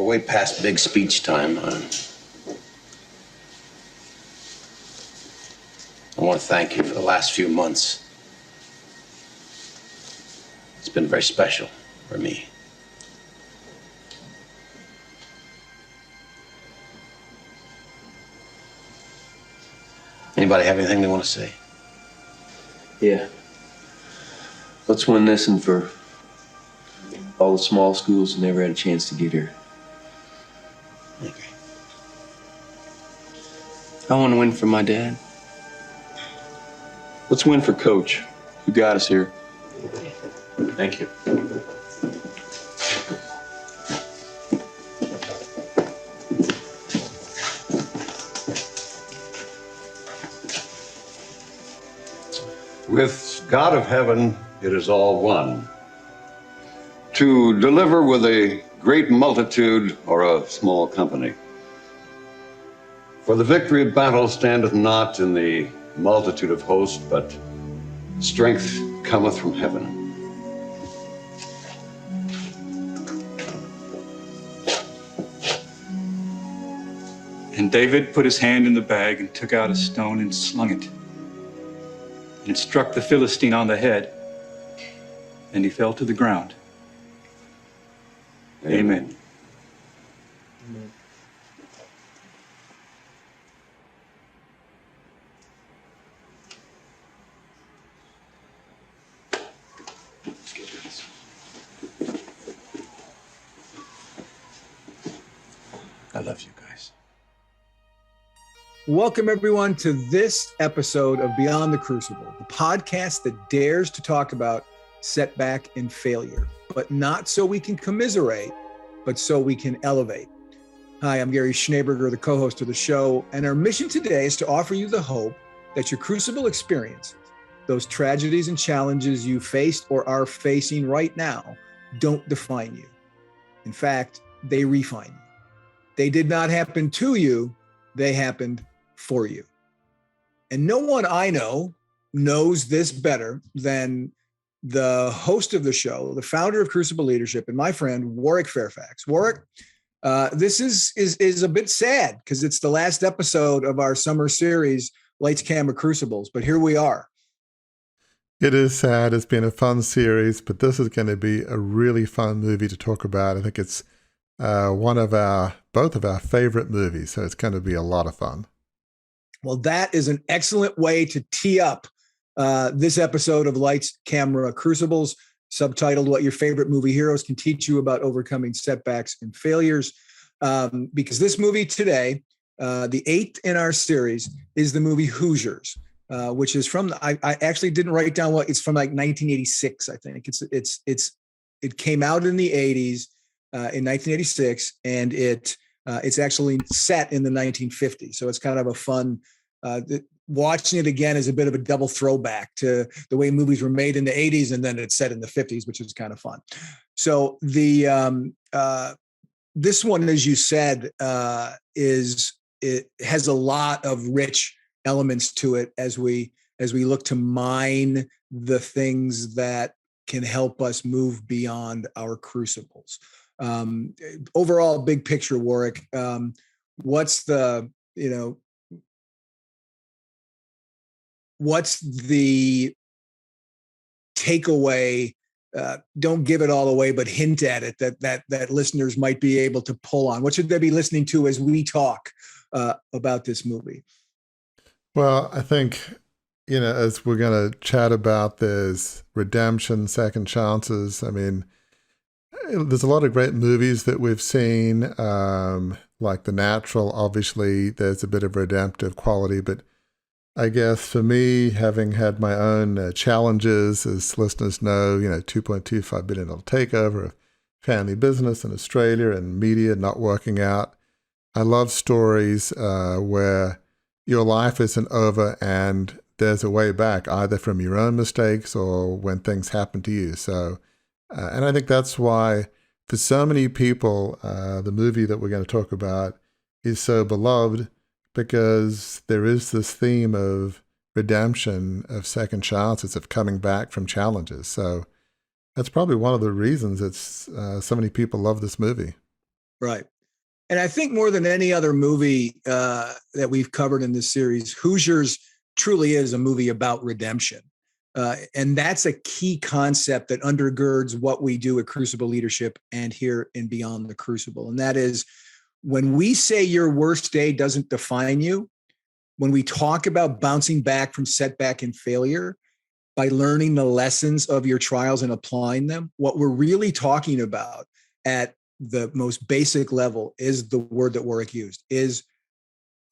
way past big speech time. I want to thank you for the last few months. It's been very special for me. Anybody have anything they want to say? Yeah. Let's win this and for all the small schools who never had a chance to get here. Okay. I want to win for my dad. Let's win for Coach, who got us here. Thank you. With God of heaven, it is all one. To deliver with a great multitude or a small company. For the victory of battle standeth not in the multitude of hosts, but strength cometh from heaven. And David put his hand in the bag and took out a stone and slung it. And it struck the Philistine on the head, and he fell to the ground. Amen. Amen. I love you guys. Welcome, everyone, to this episode of Beyond the Crucible, the podcast that dares to talk about setback and failure, but not so we can commiserate, but so we can elevate. Hi, I'm Gary Schneeberger, the co-host of the show, and our mission today is to offer you the hope that your Crucible experiences, those tragedies and challenges you faced or are facing right now, don't define you. In fact, they refine you. They did not happen to you, they happened for you. And no one I know knows this better than the host of the show, the founder of Crucible Leadership, and my friend, Warwick Fairfax. Warwick, this is a bit sad because it's the last episode of our summer series, Lights, Camera, Crucibles, but here we are. It is sad. It's been a fun series, but this is going to be a really fun movie to talk about. I think it's both of our favorite movies, so it's going to be a lot of fun. Well, that is an excellent way to tee up this episode of Lights, Camera, Crucibles, subtitled What Your Favorite Movie Heroes Can Teach You About Overcoming Setbacks and Failures. Because this movie today, the eighth in our series, is the movie Hoosiers, which is from, I actually didn't write down what, it's from like 1986, I think. It came out in the 80s. In 1986, and it's actually set in the 1950s. So it's kind of a fun, watching it again is a bit of a double throwback to the way movies were made in the 80s, and then it's set in the 50s, which is kind of fun. So the this one, as you said, it has a lot of rich elements to it as we look to mine the things that can help us move beyond our crucibles. Overall, big picture, Warwick, what's the takeaway? Don't give it all away, but hint at it that listeners might be able to pull on. What should they be listening to as we talk about this movie? Well, I think, as we're going to chat about, there's redemption, second chances. I mean, there's a lot of great movies that we've seen, like The Natural. Obviously, there's a bit of redemptive quality, but I guess for me, having had my own challenges, as listeners know, $2.25 billion takeover of family business in Australia and media not working out. I love stories where your life isn't over and there's a way back, either from your own mistakes or when things happen to you. So, and I think that's why, for so many people, the movie that we're going to talk about is so beloved, because there is this theme of redemption, of second chances, of coming back from challenges. So that's probably one of the reasons it's so many people love this movie. Right. And I think more than any other movie that we've covered in this series, Hoosiers truly is a movie about redemption. And that's a key concept that undergirds what we do at Crucible Leadership and here in Beyond the Crucible. And that is, when we say your worst day doesn't define you, when we talk about bouncing back from setback and failure by learning the lessons of your trials and applying them, what we're really talking about at the most basic level is the word that Warwick used, is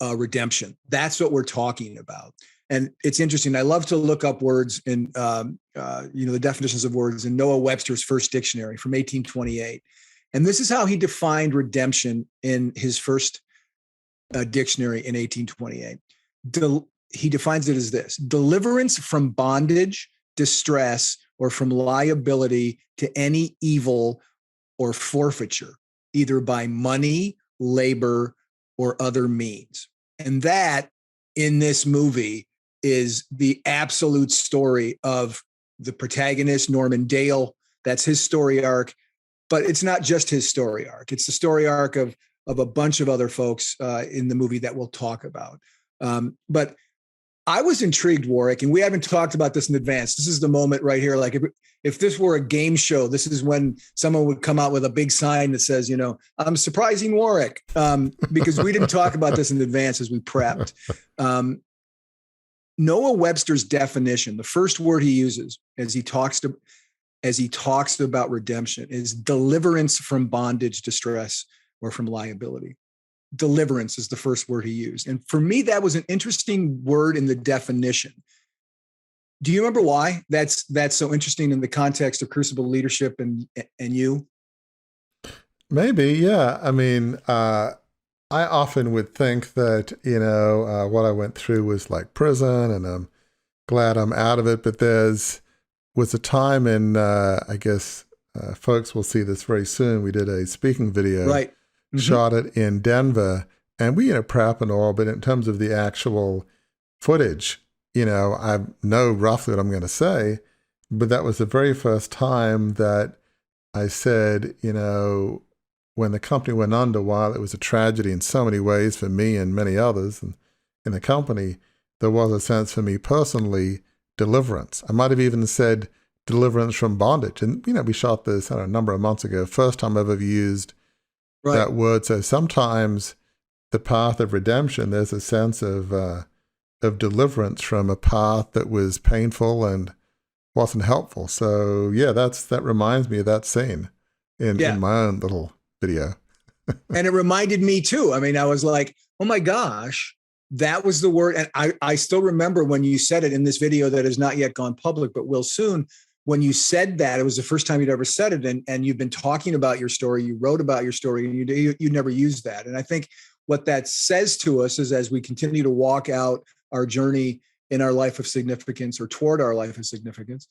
redemption. That's what we're talking about. And it's interesting. I love to look up words in, the definitions of words in Noah Webster's first dictionary from 1828. And this is how he defined redemption in his first dictionary in 1828. He defines it as this: deliverance from bondage, distress, or from liability to any evil or forfeiture, either by money, labor, or other means. And that, in this movie, is the absolute story of the protagonist, Norman Dale. That's his story arc. But it's not just his story arc. It's the story arc of a bunch of other folks in the movie that we'll talk about. But I was intrigued, Warwick, and we haven't talked about this in advance. This is the moment right here. Like if this were a game show, this is when someone would come out with a big sign that says, I'm surprising Warwick, because we didn't talk about this in advance as we prepped. Noah Webster's definition, the first word he uses as he talks about redemption, is deliverance from bondage, distress, or from liability. Deliverance is the first word he used. And for me, that was an interesting word in the definition. Do you remember why that's so interesting in the context of Crucible Leadership and you? Maybe, yeah. I mean, I often would think that, what I went through was like prison, and I'm glad I'm out of it. But was a time in, I guess folks will see this very soon. We did a speaking video. Right. Mm-hmm. Shot it in Denver, and we prep and all, but in terms of the actual footage, I know roughly what I'm going to say, but that was the very first time that I said, when the company went under, while it was a tragedy in so many ways for me and many others in the company, there was a sense for me personally, deliverance. I might have even said deliverance from bondage. And, we shot this, a number of months ago, first time I've ever used that word. So sometimes the path of redemption, there's a sense of deliverance from a path that was painful and wasn't helpful. So yeah, that reminds me of that scene in my own little video. And it reminded me too. I mean, I was like, oh my gosh, that was the word. And I still remember when you said it in this video that has not yet gone public, but will soon. When you said that, it was the first time you'd ever said it, and you've been talking about your story, you wrote about your story, and you never used that. And I think what that says to us is, as we continue to walk out our journey in our life of significance, or toward our life of significance,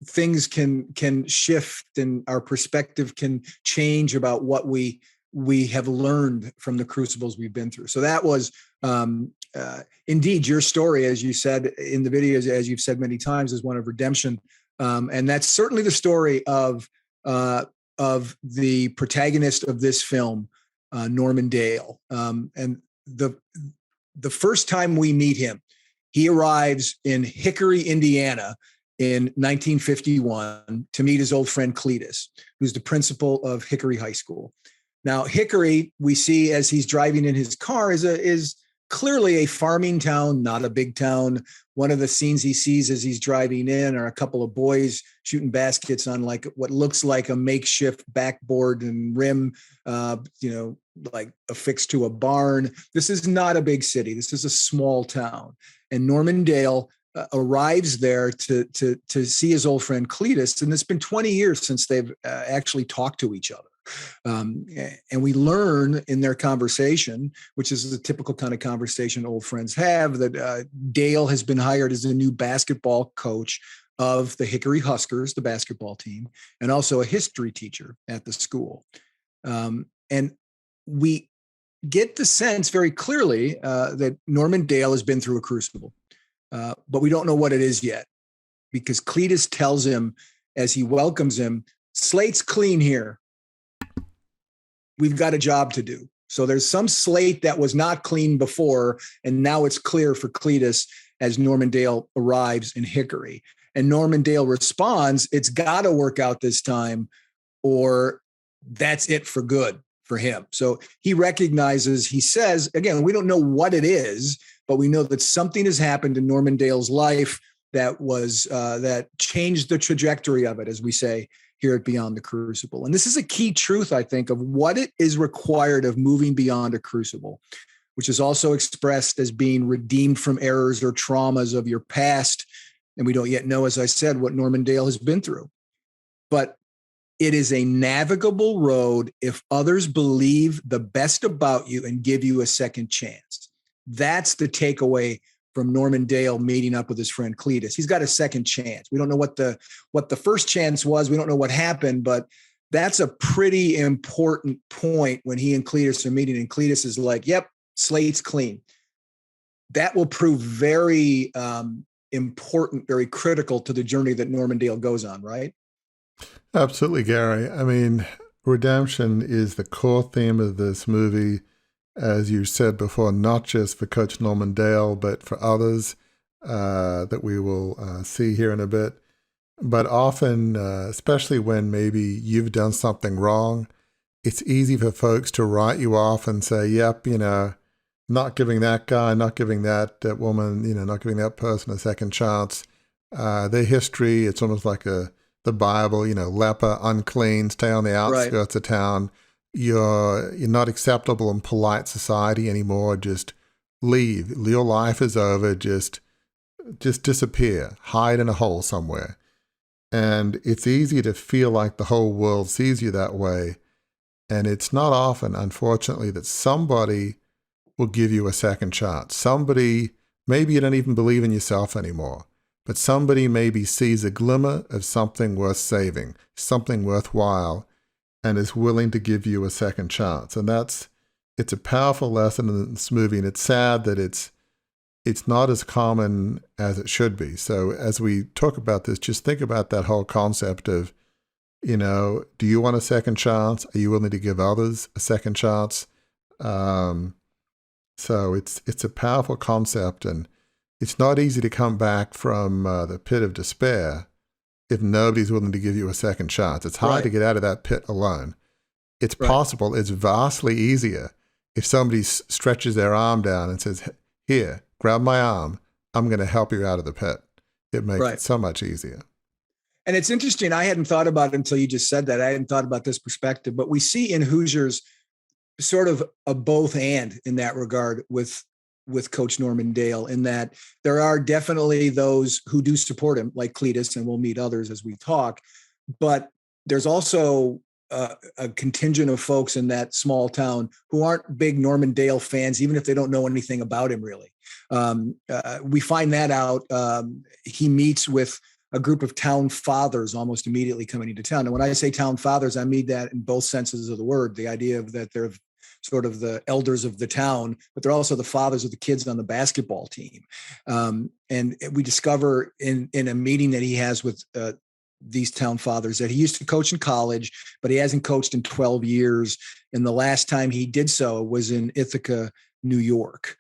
things can shift, and our perspective can change about what we have learned from the crucibles we've been through. So that was indeed your story, as you said in the videos, as you've said many times, is one of redemption. And that's certainly the story of the protagonist of this film, Norman Dale. And the first time we meet him, he arrives in Hickory, Indiana in 1951 to meet his old friend Cletus, who's the principal of Hickory High School. Now, Hickory, we see as he's driving in his car, is clearly a farming town, not a big town. One of the scenes he sees as he's driving in are a couple of boys shooting baskets on like what looks like a makeshift backboard and rim, like affixed to a barn. This is not a big city. This is a small town. And Norman Dale arrives there to see his old friend Cletus. And it's been 20 years since they've actually talked to each other. And we learn in their conversation, which is the typical kind of conversation old friends have, that Dale has been hired as the new basketball coach of the Hickory Huskers, the basketball team, and also a history teacher at the school. And we get the sense very clearly that Norman Dale has been through a crucible, but we don't know what it is yet, because Cletus tells him as he welcomes him, "Slate's clean here." we've got a job to do. So there's some slate that was not clean before, and now it's clear for Cletus as Normandale arrives in Hickory. And Normandale responds, it's got to work out this time, or that's it for good for him. So he recognizes, he says, again, we don't know what it is, but we know that something has happened in Normandale's life that was that changed the trajectory of it, as we say here at Beyond the Crucible. And this is a key truth, I think, of what it is required of moving beyond a crucible, which is also expressed as being redeemed from errors or traumas of your past. And we don't yet know, as I said, what Normandale has been through. But it is a navigable road if others believe the best about you and give you a second chance. That's the takeaway from Normandale meeting up with his friend Cletus. He's got a second chance. We don't know what the first chance was. We don't know what happened, but that's a pretty important point when he and Cletus are meeting, and Cletus is like, yep, slate's clean. That will prove very important, very critical to the journey that Normandale goes on, right? Absolutely, Gary. I mean, redemption is the core theme of this movie, as you said before, not just for Coach Normandale, but for others that we will see here in a bit. But often, especially when maybe you've done something wrong, it's easy for folks to write you off and say, yep, not giving that guy, not giving that woman, not giving that person a second chance. Their history, it's almost like the Bible, leper, unclean, stay on the outskirts of town. You're not acceptable in polite society anymore. Just leave. Your life is over. Just disappear. Hide in a hole somewhere. And it's easy to feel like the whole world sees you that way. And it's not often, unfortunately, that somebody will give you a second chance. Somebody, maybe you don't even believe in yourself anymore, but somebody maybe sees a glimmer of something worth saving, something worthwhile, and is willing to give you a second chance. And it's a powerful lesson in this movie, and it's sad that it's not as common as it should be. So as we talk about this, just think about that whole concept of, do you want a second chance? Are you willing to give others a second chance? So it's a powerful concept, and it's not easy to come back from the pit of despair if nobody's willing to give you a second chance. It's hard to get out of that pit alone. It's possible. It's vastly easier if somebody stretches their arm down and says, here, grab my arm. I'm going to help you out of the pit. It makes it so much easier. And it's interesting. I hadn't thought about it until you just said that. I hadn't thought about this perspective, but we see in Hoosiers sort of a both and in that regard with Coach Normandale, in that there are definitely those who do support him, like Cletus, and we'll meet others as we talk. But there's also a contingent of folks in that small town who aren't big Normandale fans, even if they don't know anything about him, really. We find that out. He meets with a group of town fathers almost immediately coming into town. And when I say town fathers, I mean that in both senses of the word, the idea of that they're sort of the elders of the town, but they're also the fathers of the kids on the basketball team. And we discover in a meeting that he has with these town fathers that he used to coach in college, but he hasn't coached in 12 years. And the last time he did so was in Ithaca, New York.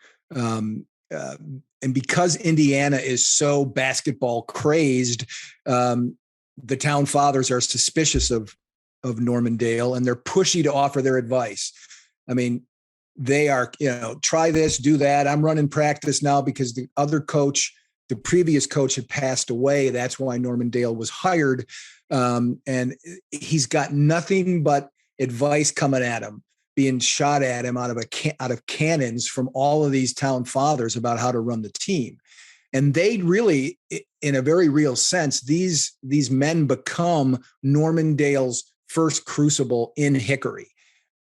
And because Indiana is so basketball crazed, the town fathers are suspicious of Normandale, and they're pushy to offer their advice. I mean, they are, try this, do that. I'm running practice now because the other coach, the previous coach, had passed away. That's why Normandale was hired. And he's got nothing but advice coming at him, being shot at him out of cannons from all of these town fathers about how to run the team. And they really, in a very real sense, these men become Normandale's first crucible in Hickory.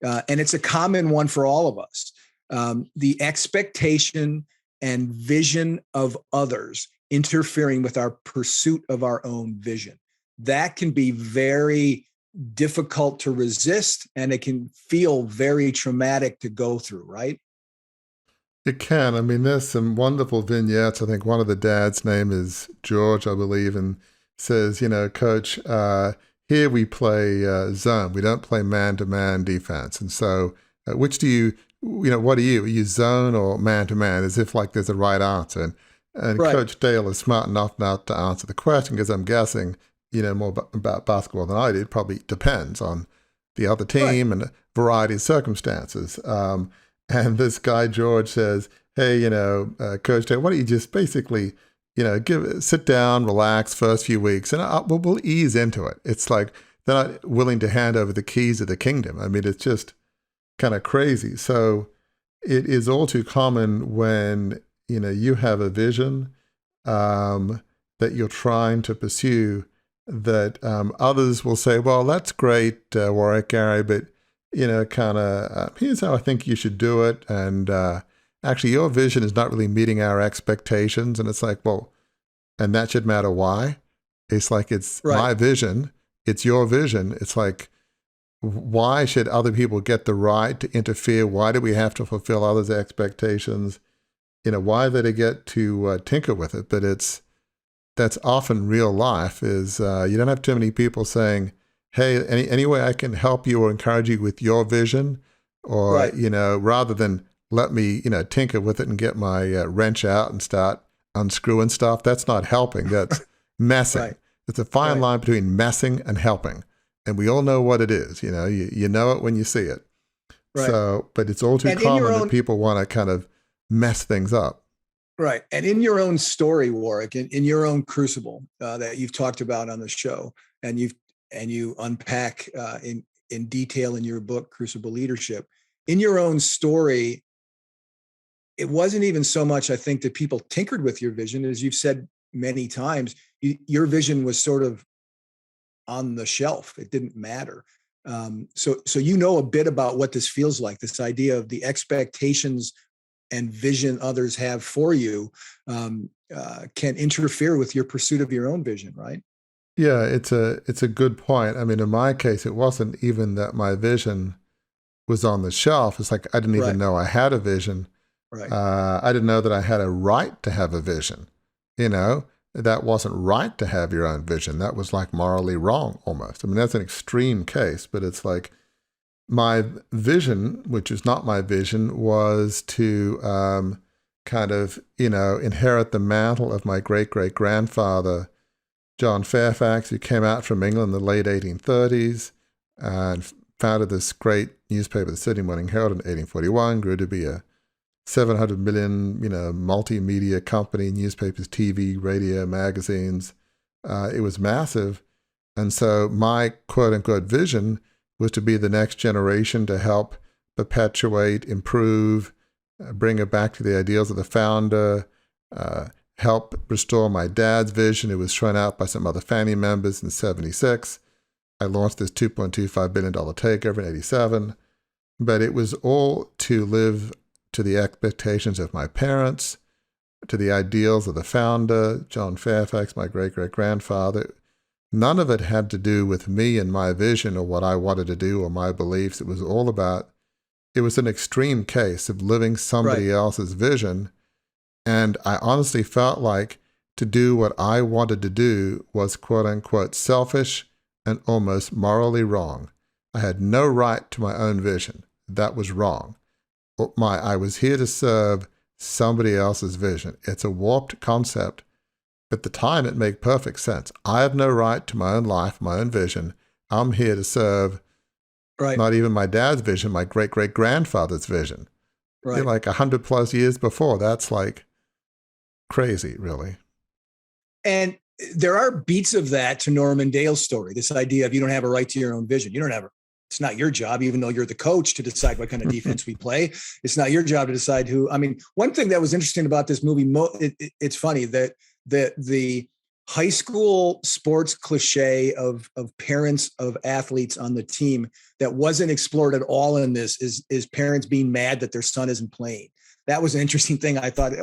And it's a common one for all of us. The expectation and vision of others interfering with our pursuit of our own vision. That can be very difficult to resist, and it can feel very traumatic to go through, right? It can. I mean, there's some wonderful vignettes. I think one of the dad's name is George, I believe, and says, Coach, here we play zone. We don't play man-to-man defense. And so which do you what are you? Are you zone or man-to-man? As if like there's a right answer. And Right. Coach Dale is smart enough not to answer the question because I'm guessing, more about basketball than I do. It probably depends on the other team and a variety of circumstances. And this guy, George, says, hey, Coach Dale, why don't you just basically, sit down, relax first few weeks, and we'll ease into it. It's like they're not willing to hand over the keys of the kingdom. I mean, it's just kind of crazy. So it is all too common when, you have a vision that you're trying to pursue that others will say, well, that's great, Warwick, Gary, but, here's how I think you should do it. And actually, your vision is not really meeting our expectations. And it's like, well, and that should matter why? It's like, it's my vision. It's your vision. It's like, why should other people get the right to interfere? Why do we have to fulfill others' expectations? Why do they get to tinker with it? But that's often real life is you don't have too many people saying, hey, any way I can help you or encourage you with your vision? Or, rather than let me, tinker with it and get my wrench out and start unscrewing stuff. That's not helping. That's messing. Right. It's a fine line between messing and helping. And we all know what it is. You know it when you see it. Right. So, but it's all too common that people want to kind of mess things up. Right. And in your own story, Warwick, in your own crucible that you've talked about on the show, and you unpack in detail in your book, Crucible Leadership, in your own story, it wasn't even so much, I think, that people tinkered with your vision. As you've said many times, your vision was sort of on the shelf. It didn't matter. So a bit about what this feels like, this idea of the expectations and vision others have for you can interfere with your pursuit of your own vision, right? Yeah, it's a good point. I mean, in my case, it wasn't even that my vision was on the shelf. It's like I didn't even know I had a vision. Right. I didn't know that I had a right to have a vision. That wasn't right to have your own vision. That was like morally wrong almost. I mean, that's an extreme case, but it's like my vision, which is not my vision, was to inherit the mantle of my great-great-grandfather, John Fairfax, who came out from England in the late 1830s and founded this great newspaper, the Sydney Morning Herald, in 1841, grew to be a 700 million, multimedia company, newspapers, TV, radio, magazines. It was massive. And so my quote-unquote vision was to be the next generation to help perpetuate, improve, bring it back to the ideals of the founder, help restore my dad's vision. It was thrown out by some other family members in 76. I launched this $2.25 billion takeover in 87. But it was all to live to the expectations of my parents, to the ideals of the founder, John Fairfax, my great-great-grandfather. None of it had to do with me and my vision or what I wanted to do or my beliefs. It was all about, it was an extreme case of living somebody else's vision. And I honestly felt like to do what I wanted to do was quote unquote selfish and almost morally wrong. I had no right to my own vision. That was wrong. I was here to serve somebody else's vision. It's a warped concept. At the time, it made perfect sense. I have no right to my own life, my own vision. I'm here to serve not even my dad's vision, my great-great-grandfather's vision. Right. Like 100+ years before. That's like crazy, really. And there are beats of that to Norman Dale's story, this idea of you don't have a right to your own vision. You don't have it's not your job, even though you're the coach, to decide what kind of defense we play. It's not your job to decide who. I mean, one thing that was interesting about this movie, it's funny that the high school sports cliche of parents of athletes on the team that wasn't explored at all in this is parents being mad that their son isn't playing. That was an interesting thing. I thought,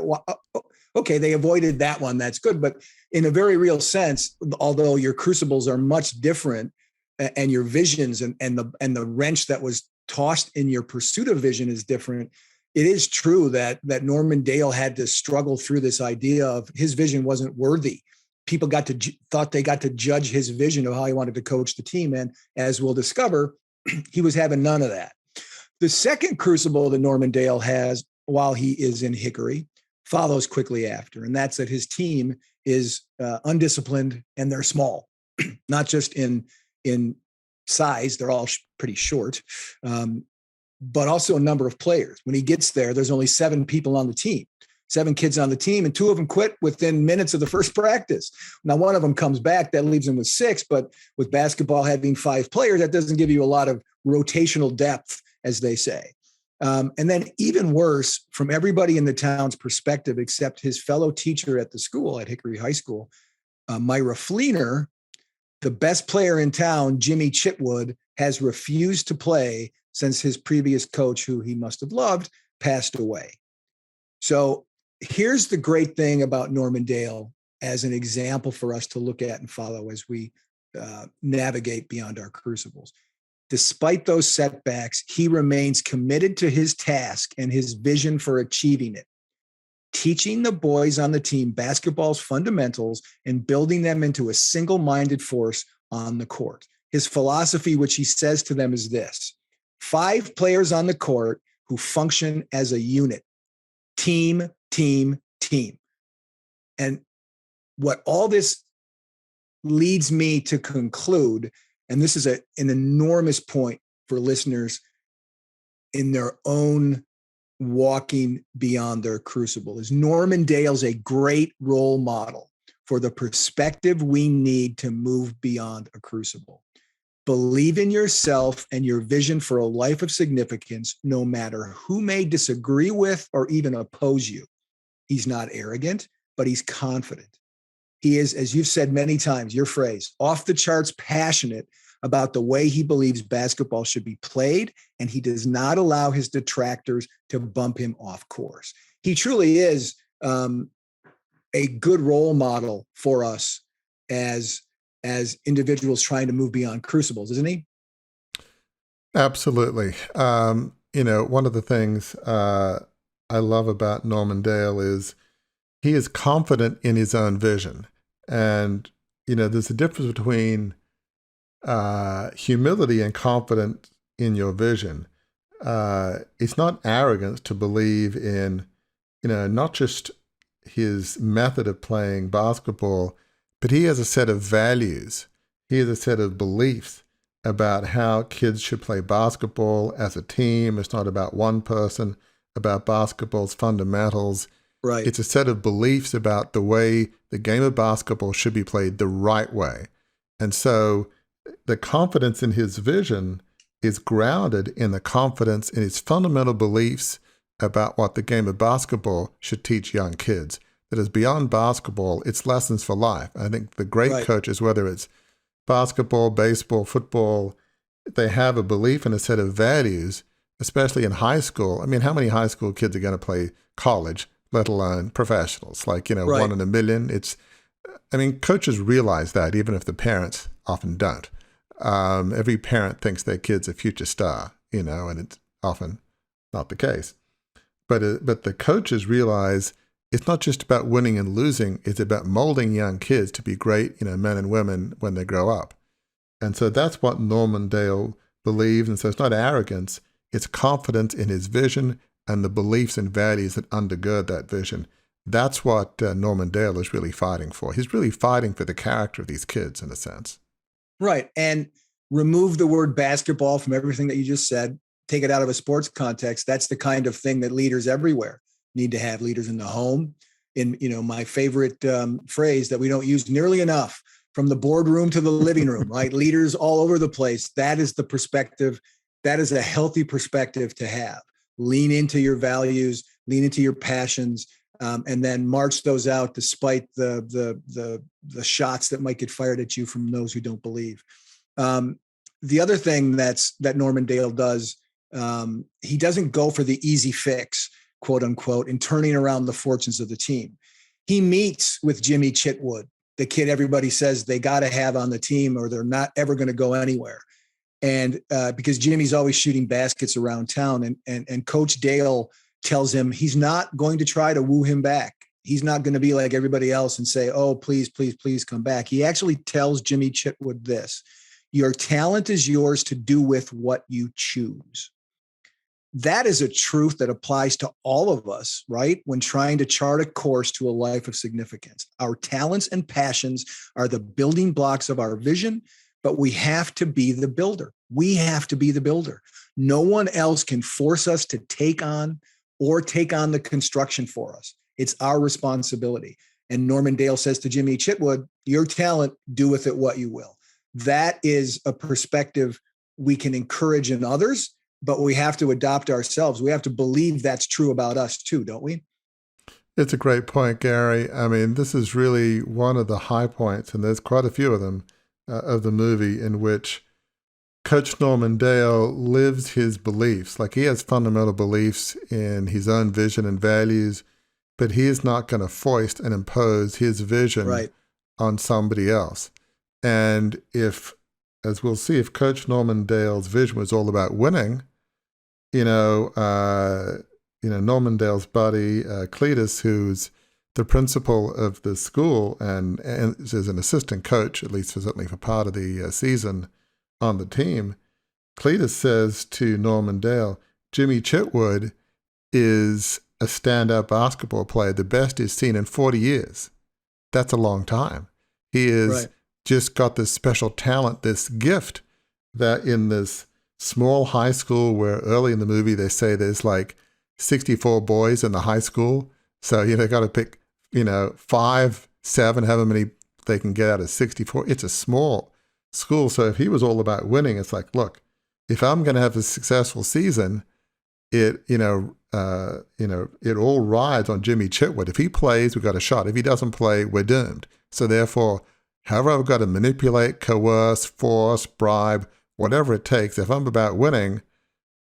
okay, they avoided that one. That's good. But in a very real sense, although your crucibles are much different, and your visions and the wrench that was tossed in your pursuit of vision is different, it is true that Norman Dale had to struggle through this idea of his vision wasn't worthy people thought they got to judge his vision of how he wanted to coach the team. And as we'll discover, he was having none of that. The second crucible that Norman Dale has while he is in Hickory follows quickly after. And that's that his team is undisciplined and they're small, not just in size. They're all pretty short, but also a number of players. When he gets there, there's only 7 people on the team. 7 kids on the team, and 2 of them quit within minutes of the first practice. Now, one of them comes back, that leaves him with 6, but with basketball having 5 players, that doesn't give you a lot of rotational depth, as they say. And then even worse, from everybody in the town's perspective, except his fellow teacher at the school, at Hickory High School, Myra Fleener, the best player in town, Jimmy Chitwood, has refused to play since his previous coach, who he must have loved, passed away. So here's the great thing about Norman Dale as an example for us to look at and follow as we navigate beyond our crucibles. Despite those setbacks, he remains committed to his task and his vision for achieving it, teaching the boys on the team basketball's fundamentals and building them into a single-minded force on the court. His philosophy, which he says to them, is this: 5 players on the court who function as a unit. Team, team, team. And what all this leads me to conclude, and this is an enormous point for listeners in their own walking beyond their crucible, is Norman Dale's a great role model for the perspective we need to move beyond a crucible. Believe in yourself and your vision for a life of significance, no matter who may disagree with or even oppose you. He's not arrogant, but he's confident. He is, as you've said many times, your phrase, off the charts passionate about the way he believes basketball should be played, and he does not allow his detractors to bump him off course. He truly is a good role model for us as individuals trying to move beyond crucibles, isn't he? Absolutely. One of the things I love about Norman Dale is he is confident in his own vision. And, there's a difference between humility and confidence in your vision. It's not arrogance to believe in, not just his method of playing basketball, but he has a set of values. He has a set of beliefs about how kids should play basketball as a team. It's not about one person, about basketball's fundamentals. Right. It's a set of beliefs about the way the game of basketball should be played the right way. And so the confidence in his vision is grounded in the confidence in his fundamental beliefs about what the game of basketball should teach young kids. That is beyond basketball, it's lessons for life. I think the great coaches, whether it's basketball, baseball, football, they have a belief and a set of values, especially in high school. I mean, how many high school kids are going to play college, let alone professionals? Like, 1 in a million. Coaches realize that, even if the parents often don't. Every parent thinks their kid's a future star, and it's often not the case. But the coaches realize it's not just about winning and losing. It's about molding young kids to be great, men and women when they grow up. And so that's what Norman Dale believes. And so it's not arrogance. It's confidence in his vision and the beliefs and values that undergird that vision. That's what Norman Dale is really fighting for. He's really fighting for the character of these kids, in a sense. Right. And remove the word basketball from everything that you just said. Take it out of a sports context. That's the kind of thing that leaders everywhere need to have. Leaders in the home. In my favorite phrase that we don't use nearly enough, from the boardroom to the living room, right? Leaders all over the place. That is the perspective. That is a healthy perspective to have. Lean into your values, lean into your passions, and then march those out despite the shots that might get fired at you from those who don't believe. The other thing that Norman Dale does, he doesn't go for the easy fix, quote unquote, in turning around the fortunes of the team. He meets with Jimmy Chitwood, the kid everybody says they got to have on the team or they're not ever going to go anywhere. And because Jimmy's always shooting baskets around town, and Coach Dale tells him he's not going to try to woo him back. He's not going to be like everybody else and say, oh, please, please, please come back. He actually tells Jimmy Chitwood this: your talent is yours to do with what you choose. That is a truth that applies to all of us, right? When trying to chart a course to a life of significance. Our talents and passions are the building blocks of our vision, but we have to be the builder. We have to be the builder. No one else can force us to take on the construction for us. It's our responsibility. And Norman Dale says to Jimmy Chitwood, your talent, do with it what you will. That is a perspective we can encourage in others, but we have to adopt ourselves. We have to believe that's true about us too, don't we? It's a great point, Gary. I mean, this is really one of the high points, and there's quite a few of them, of the movie, in which Coach Norman Dale lives his beliefs. Like, he has fundamental beliefs in his own vision and values, but he is not going to foist and impose his vision on somebody else. And if, as we'll see, if Coach Norman Dale's vision was all about winning, Norman Dale's buddy, Cletus, who's the principal of the school and is an assistant coach, at least certainly for part of the season on the team, Cletus says to Norman Dale, Jimmy Chitwood is a standout basketball player, the best he's seen in 40 years. That's a long time. He is just got this special talent, this gift, that in this small high school where early in the movie they say there's like 64 boys in the high school. So, they got to pick, 5, 7, however many they can get out of 64. It's a small school. So if he was all about winning, it's like, look, if I'm going to have a successful season, it all rides on Jimmy Chitwood. If he plays, we've got a shot. If he doesn't play, we're doomed. So therefore, however I've got to manipulate, coerce, force, bribe, whatever it takes, if I'm about winning,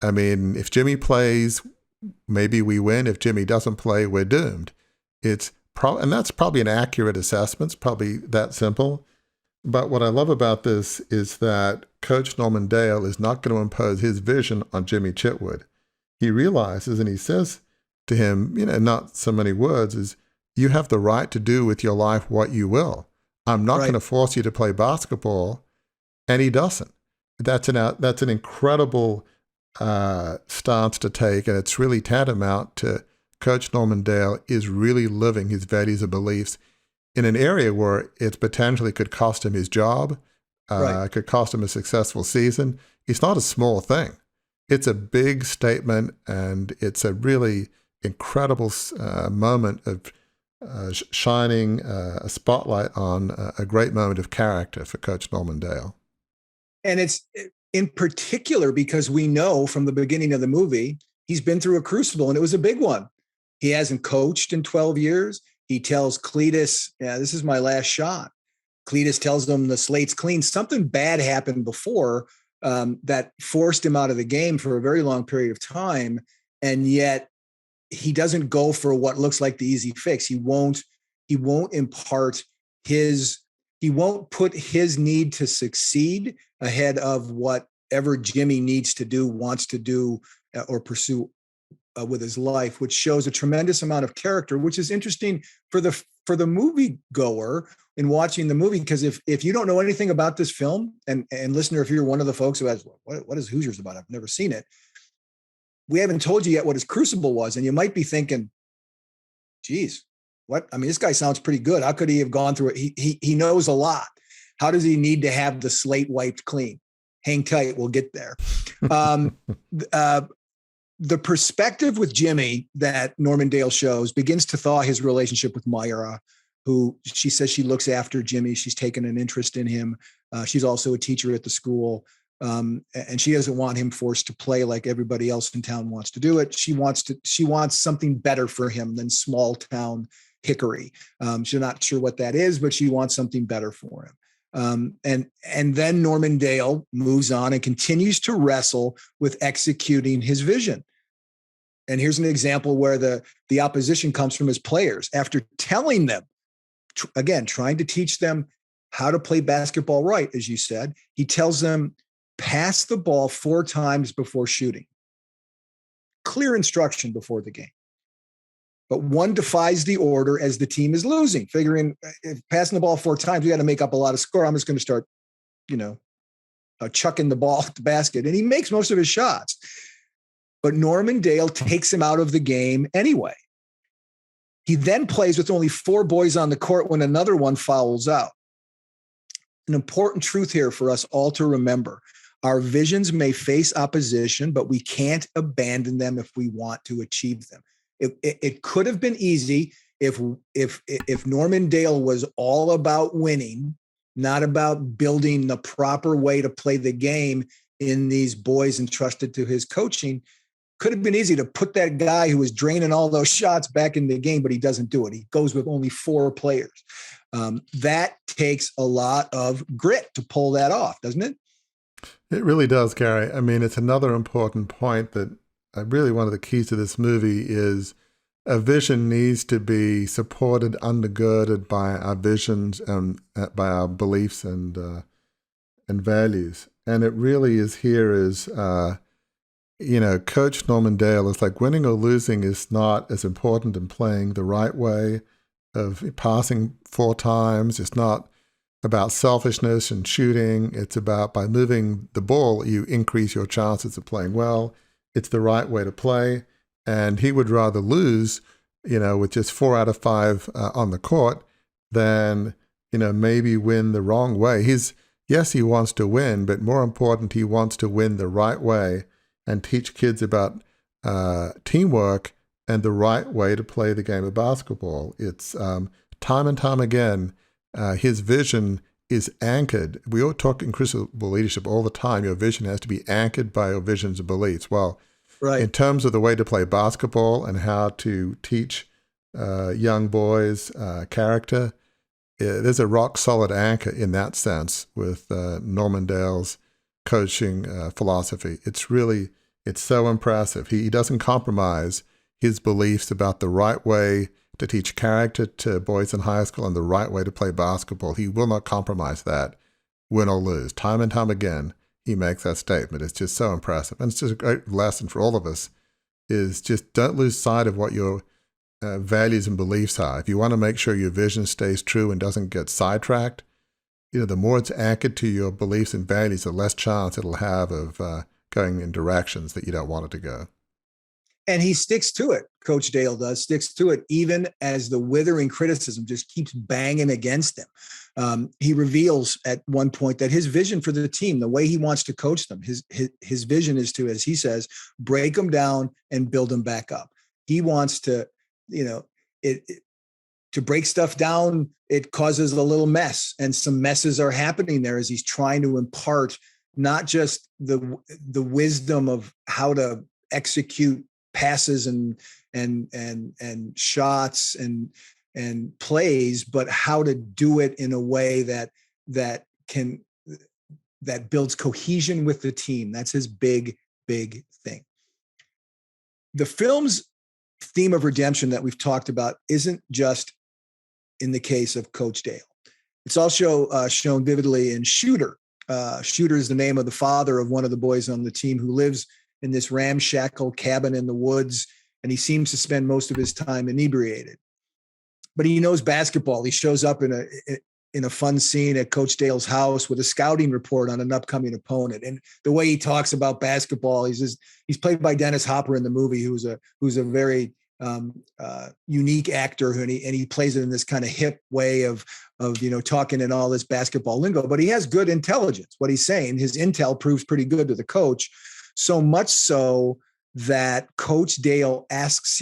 I mean, if Jimmy plays, maybe we win. If Jimmy doesn't play, we're doomed. And that's probably an accurate assessment. It's probably that simple. But what I love about this is that Coach Norman Dale is not going to impose his vision on Jimmy Chitwood. He realizes, and he says to him, not so many words, is you have the right to do with your life what you will. I'm not going to force you to play basketball. And he doesn't. That's an incredible stance to take, and it's really tantamount to Coach Norman Dale is really living his values and beliefs in an area where it potentially could cost him his job, could cost him a successful season. It's not a small thing. It's a big statement, and it's a really incredible moment of shining a spotlight on a great moment of character for Coach Norman Dale. And it's in particular because we know from the beginning of the movie, he's been through a crucible, and it was a big one. He hasn't coached in 12 years. He tells Cletus, this is my last shot. Cletus tells him the slate's clean. Something bad happened before that forced him out of the game for a very long period of time. And yet he doesn't go for what looks like the easy fix. He won't impart he won't put his need to succeed ahead of whatever Jimmy needs to do, wants to do, or pursue with his life, which shows a tremendous amount of character, which is interesting for the movie goer in watching the movie. Because if you don't know anything about this film, and listener, if you're one of the folks who has, what is Hoosiers about? I've never seen it. We haven't told you yet what his Crucible was. And you might be thinking, geez, what? I mean, this guy sounds pretty good. How could he have gone through it? He knows a lot. How does he need to have the slate wiped clean? Hang tight. We'll get there. The perspective with Jimmy that Norman Dale shows begins to thaw his relationship with Myra, who she says she looks after Jimmy. She's taken an interest in him. She's also a teacher at the school. And she doesn't want him forced to play like everybody else in town wants to do it. She wants something better for him than small town Hickory. She's not sure what that is, but she wants something better for him. And then Norman Dale moves on and continues to wrestle with executing his vision. And here's an example where the opposition comes from his players. After telling them, again, trying to teach them how to play basketball right, as you said, he tells them, pass the ball 4 times before shooting. Clear instruction before the game. but one defies the order as the team is losing, figuring if passing the ball 4 times, we got to make up a lot of score. I'm just going to start, chucking the ball at the basket. And he makes most of his shots. But Norman Dale takes him out of the game anyway. He then plays with only 4 boys on the court when another one fouls out. An important truth here for us all to remember. Our visions may face opposition, but we can't abandon them if we want to achieve them. It could have been easy if Norman Dale was all about winning, not about building the proper way to play the game in these boys entrusted to his coaching. Could have been easy to put that guy who was draining all those shots back in the game, but he doesn't do it. He goes with only 4 players. That takes a lot of grit to pull that off, doesn't it? It really does, Gary. I mean, it's another important point that really one of the keys to this movie is a vision needs to be supported, undergirded by our visions and by our beliefs and values. And it really is here is, Coach Norman Dale is like winning or losing is not as important in playing the right way of passing 4 times. It's not about selfishness and shooting. It's about by moving the ball, you increase your chances of playing well. It's the right way to play. And he would rather lose, with just 4 out of 5 on the court than, maybe win the wrong way. Yes, he wants to win, but more important, he wants to win the right way and teach kids about teamwork and the right way to play the game of basketball. It's time and time again, his vision is anchored. We all talk in Crucible leadership all the time. Your vision has to be anchored by your visions and beliefs. Well, right. In terms of the way to play basketball and how to teach young boys character, there's a rock solid anchor in that sense with Norman Dale's coaching philosophy. It's so impressive. He doesn't compromise his beliefs about the right way to teach character to boys in high school and the right way to play basketball. He will not compromise that, win or lose. Time and time again, he makes that statement. It's just so impressive. And it's just a great lesson for all of us is just don't lose sight of what your values and beliefs are. If you want to make sure your vision stays true and doesn't get sidetracked, the more it's anchored to your beliefs and values, the less chance it'll have of going in directions that you don't want it to go. And he sticks to it. Coach Dale does, sticks to it, even as the withering criticism just keeps banging against him. He reveals at one point that his vision for the team, the way he wants to coach them, his vision is to, as he says, break them down and build them back up. He wants to, to break stuff down. It causes a little mess, and some messes are happening there as he's trying to impart not just the wisdom of how to execute passes and shots and plays, but how to do it in a way that builds cohesion with the team. That's his big thing. The film's theme of redemption that we've talked about isn't just in the case of Coach Dale. It's also shown vividly in Shooter. Shooter is the name of the father of one of the boys on the team who lives in this ramshackle cabin in the woods, and he seems to spend most of his time inebriated. But he knows basketball. He shows up in a fun scene at Coach Dale's house with a scouting report on an upcoming opponent. And the way he talks about basketball, he's played by Dennis Hopper in the movie, who's a very unique actor, and he plays it in this kind of hip way of talking in all this basketball lingo. But he has good intelligence. What he's saying, his intel proves pretty good to the coach. So much so that Coach Dale asks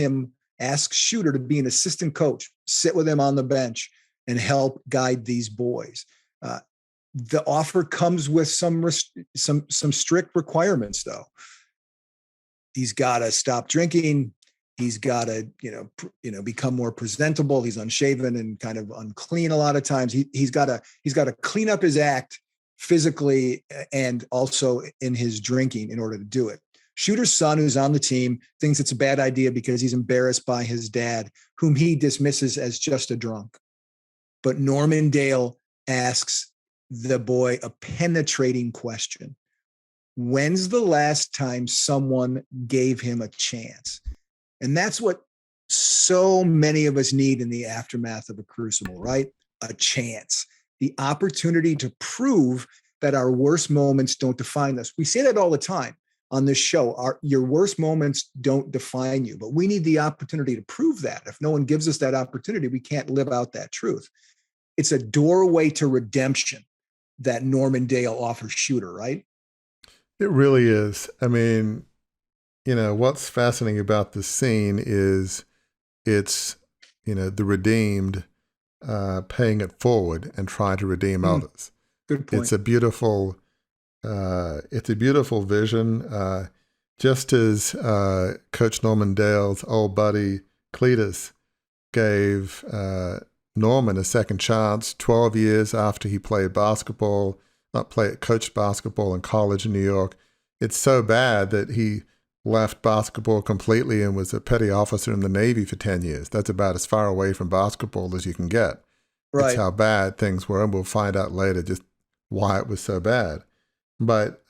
Shooter to be an assistant coach, sit with him on the bench, and help guide these boys. The offer comes with some strict requirements, though. He's got to stop drinking. He's got to, become more presentable. He's unshaven and kind of unclean a lot of times. He's got to clean up his act physically and also in his drinking in order to do it. Shooter's son, who's on the team, thinks it's a bad idea because he's embarrassed by his dad, whom he dismisses as just a drunk. But Norman Dale asks the boy a penetrating question. When's the last time someone gave him a chance? And that's what so many of us need in the aftermath of a crucible, right? A chance, the opportunity to prove that our worst moments don't define us. We say that all the time on this show. Your worst moments don't define you, but we need the opportunity to prove that. If no one gives us that opportunity, we can't live out that truth. It's a doorway to redemption that Norman Dale offers Shooter, right? It really is. I mean, what's fascinating about this scene is it's, the redeemed paying it forward and trying to redeem others. Good point. It's a beautiful vision. Just as Coach Norman Dale's old buddy Cletus gave Norman a second chance 12 years after he played basketball, coached basketball in college in New York. It's so bad that he left basketball completely and was a petty officer in the Navy for 10 years. That's about as far away from basketball as you can get. Right. That's how bad things were, and we'll find out later just why it was so bad. But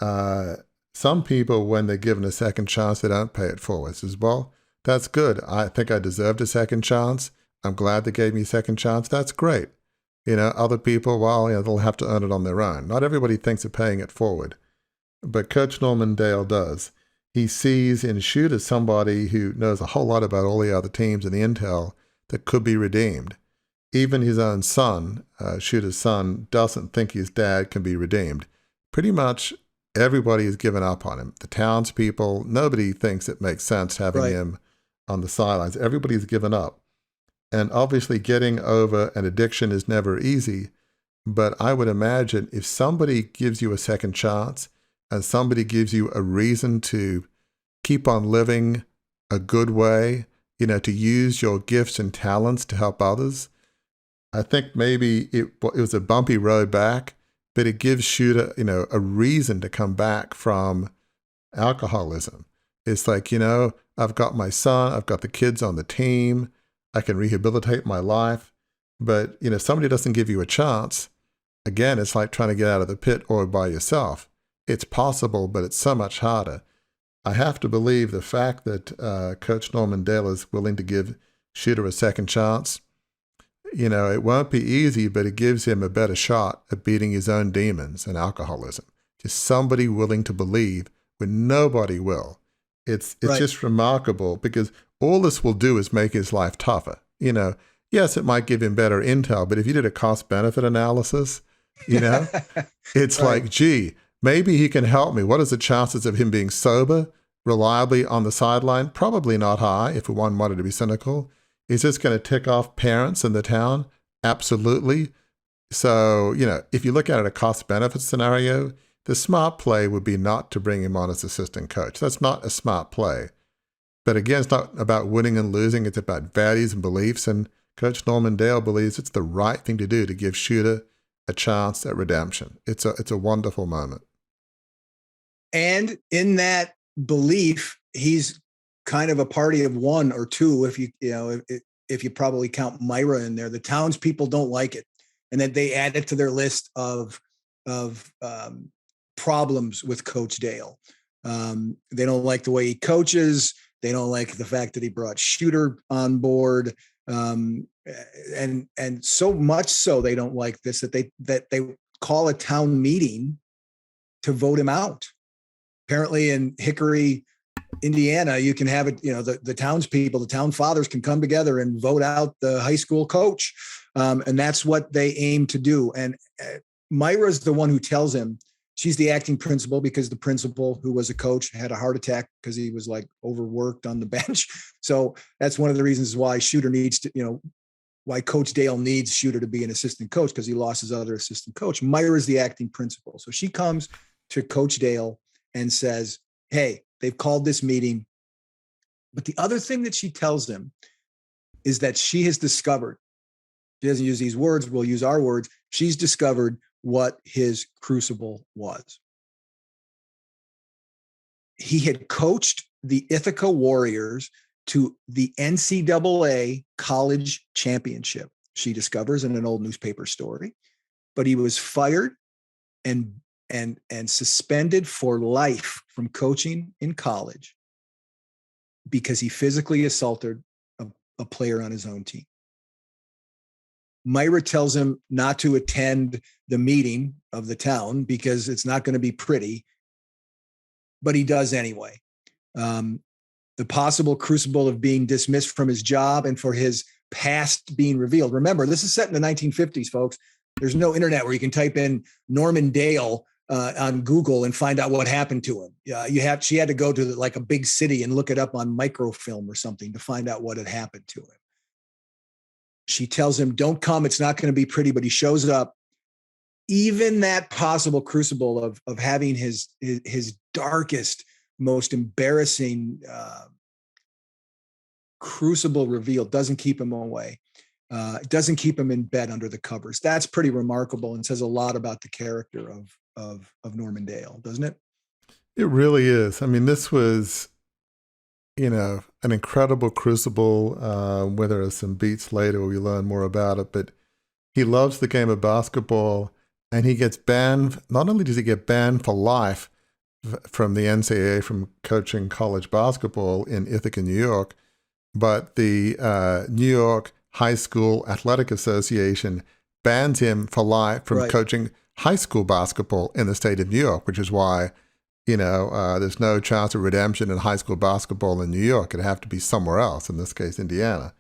some people, when they're given a second chance, they don't pay it forward. It says, well, that's good. I think I deserved a second chance. I'm glad they gave me a second chance. That's great. Other people, well, they'll have to earn it on their own. Not everybody thinks of paying it forward, but Coach Norman Dale does. He sees in Shooter somebody who knows a whole lot about all the other teams and the intel that could be redeemed. Even his own son, Shooter's son, doesn't think his dad can be redeemed. Pretty much everybody has given up on him. The townspeople, nobody thinks it makes sense having him on the sidelines. Everybody's given up. And obviously getting over an addiction is never easy, but I would imagine if somebody gives you a second chance and somebody gives you a reason to keep on living a good way, to use your gifts and talents to help others, I think maybe it was a bumpy road back, but it gives Shooter, a reason to come back from alcoholism. It's like, I've got my son, I've got the kids on the team, I can rehabilitate my life. But, if somebody doesn't give you a chance, again, it's like trying to get out of the pit or by yourself. It's possible, but it's so much harder. I have to believe the fact that Coach Norman Dale is willing to give Shooter a second chance. It won't be easy, but it gives him a better shot at beating his own demons and alcoholism. Just somebody willing to believe when nobody will. It's just remarkable because all this will do is make his life tougher. Yes, it might give him better intel, but if you did a cost-benefit analysis, it's like, gee, maybe he can help me. What is the chances of him being sober, reliably on the sideline? Probably not high, if one wanted to be cynical. Is this going to tick off parents in the town? Absolutely. So, if you look at it a cost-benefit scenario, the smart play would be not to bring him on as assistant coach. That's not a smart play. But again, it's not about winning and losing. It's about values and beliefs. And Coach Norman Dale believes it's the right thing to do to give Shooter a chance at redemption. It's a wonderful moment. And in that belief, he's kind of a party of one or two. If you probably count Myra in there, the townspeople don't like it, and then they add it to their list of problems with Coach Dale. They don't like the way he coaches. They don't like the fact that he brought Shooter on board. And so much so they don't like this that they call a town meeting to vote him out. Apparently in Hickory, Indiana, you can have it, the townspeople, the town fathers can come together and vote out the high school coach. And that's what they aim to do. And Myra's the one who tells him, she's the acting principal because the principal who was a coach had a heart attack because he was overworked on the bench. So that's one of the reasons why Shooter needs to, why Coach Dale needs Shooter to be an assistant coach, because he lost his other assistant coach. Myra's the acting principal. So she comes to Coach Dale and says, hey, they've called this meeting. But the other thing that she tells him is that she has discovered, she doesn't use these words, we'll use our words, she's discovered what his crucible was. He had coached the Ithaca Warriors to the NCAA college championship, she discovers in an old newspaper story, but he was fired and suspended for life from coaching in college because he physically assaulted a player on his own team. Myra tells him not to attend the meeting of the town because it's not going to be pretty, but he does anyway. The possible crucible of being dismissed from his job and for his past being revealed. Remember, this is set in the 1950s, folks. There's no internet where you can type in Norman Dale on Google and find out what happened to him. She had to go to like a big city and look it up on microfilm or something to find out what had happened to him. She tells him, don't come. It's not going to be pretty, but he shows up. Even that possible crucible of having his darkest, most embarrassing crucible revealed doesn't keep him away. It doesn't keep him in bed under the covers. That's pretty remarkable and says a lot about the character of Norman Dale, doesn't it? It really is. I mean, this was, an incredible crucible, where there are some beats later where we learn more about it, but he loves the game of basketball and he gets banned. Not only does he get banned for life from the NCAA from coaching college basketball in Ithaca, New York, but the New York High School Athletic Association bans him for life from coaching high school basketball in the state of New York, which is why there's no chance of redemption in high school basketball in New York. It'd have to be somewhere else, in this case, Indiana.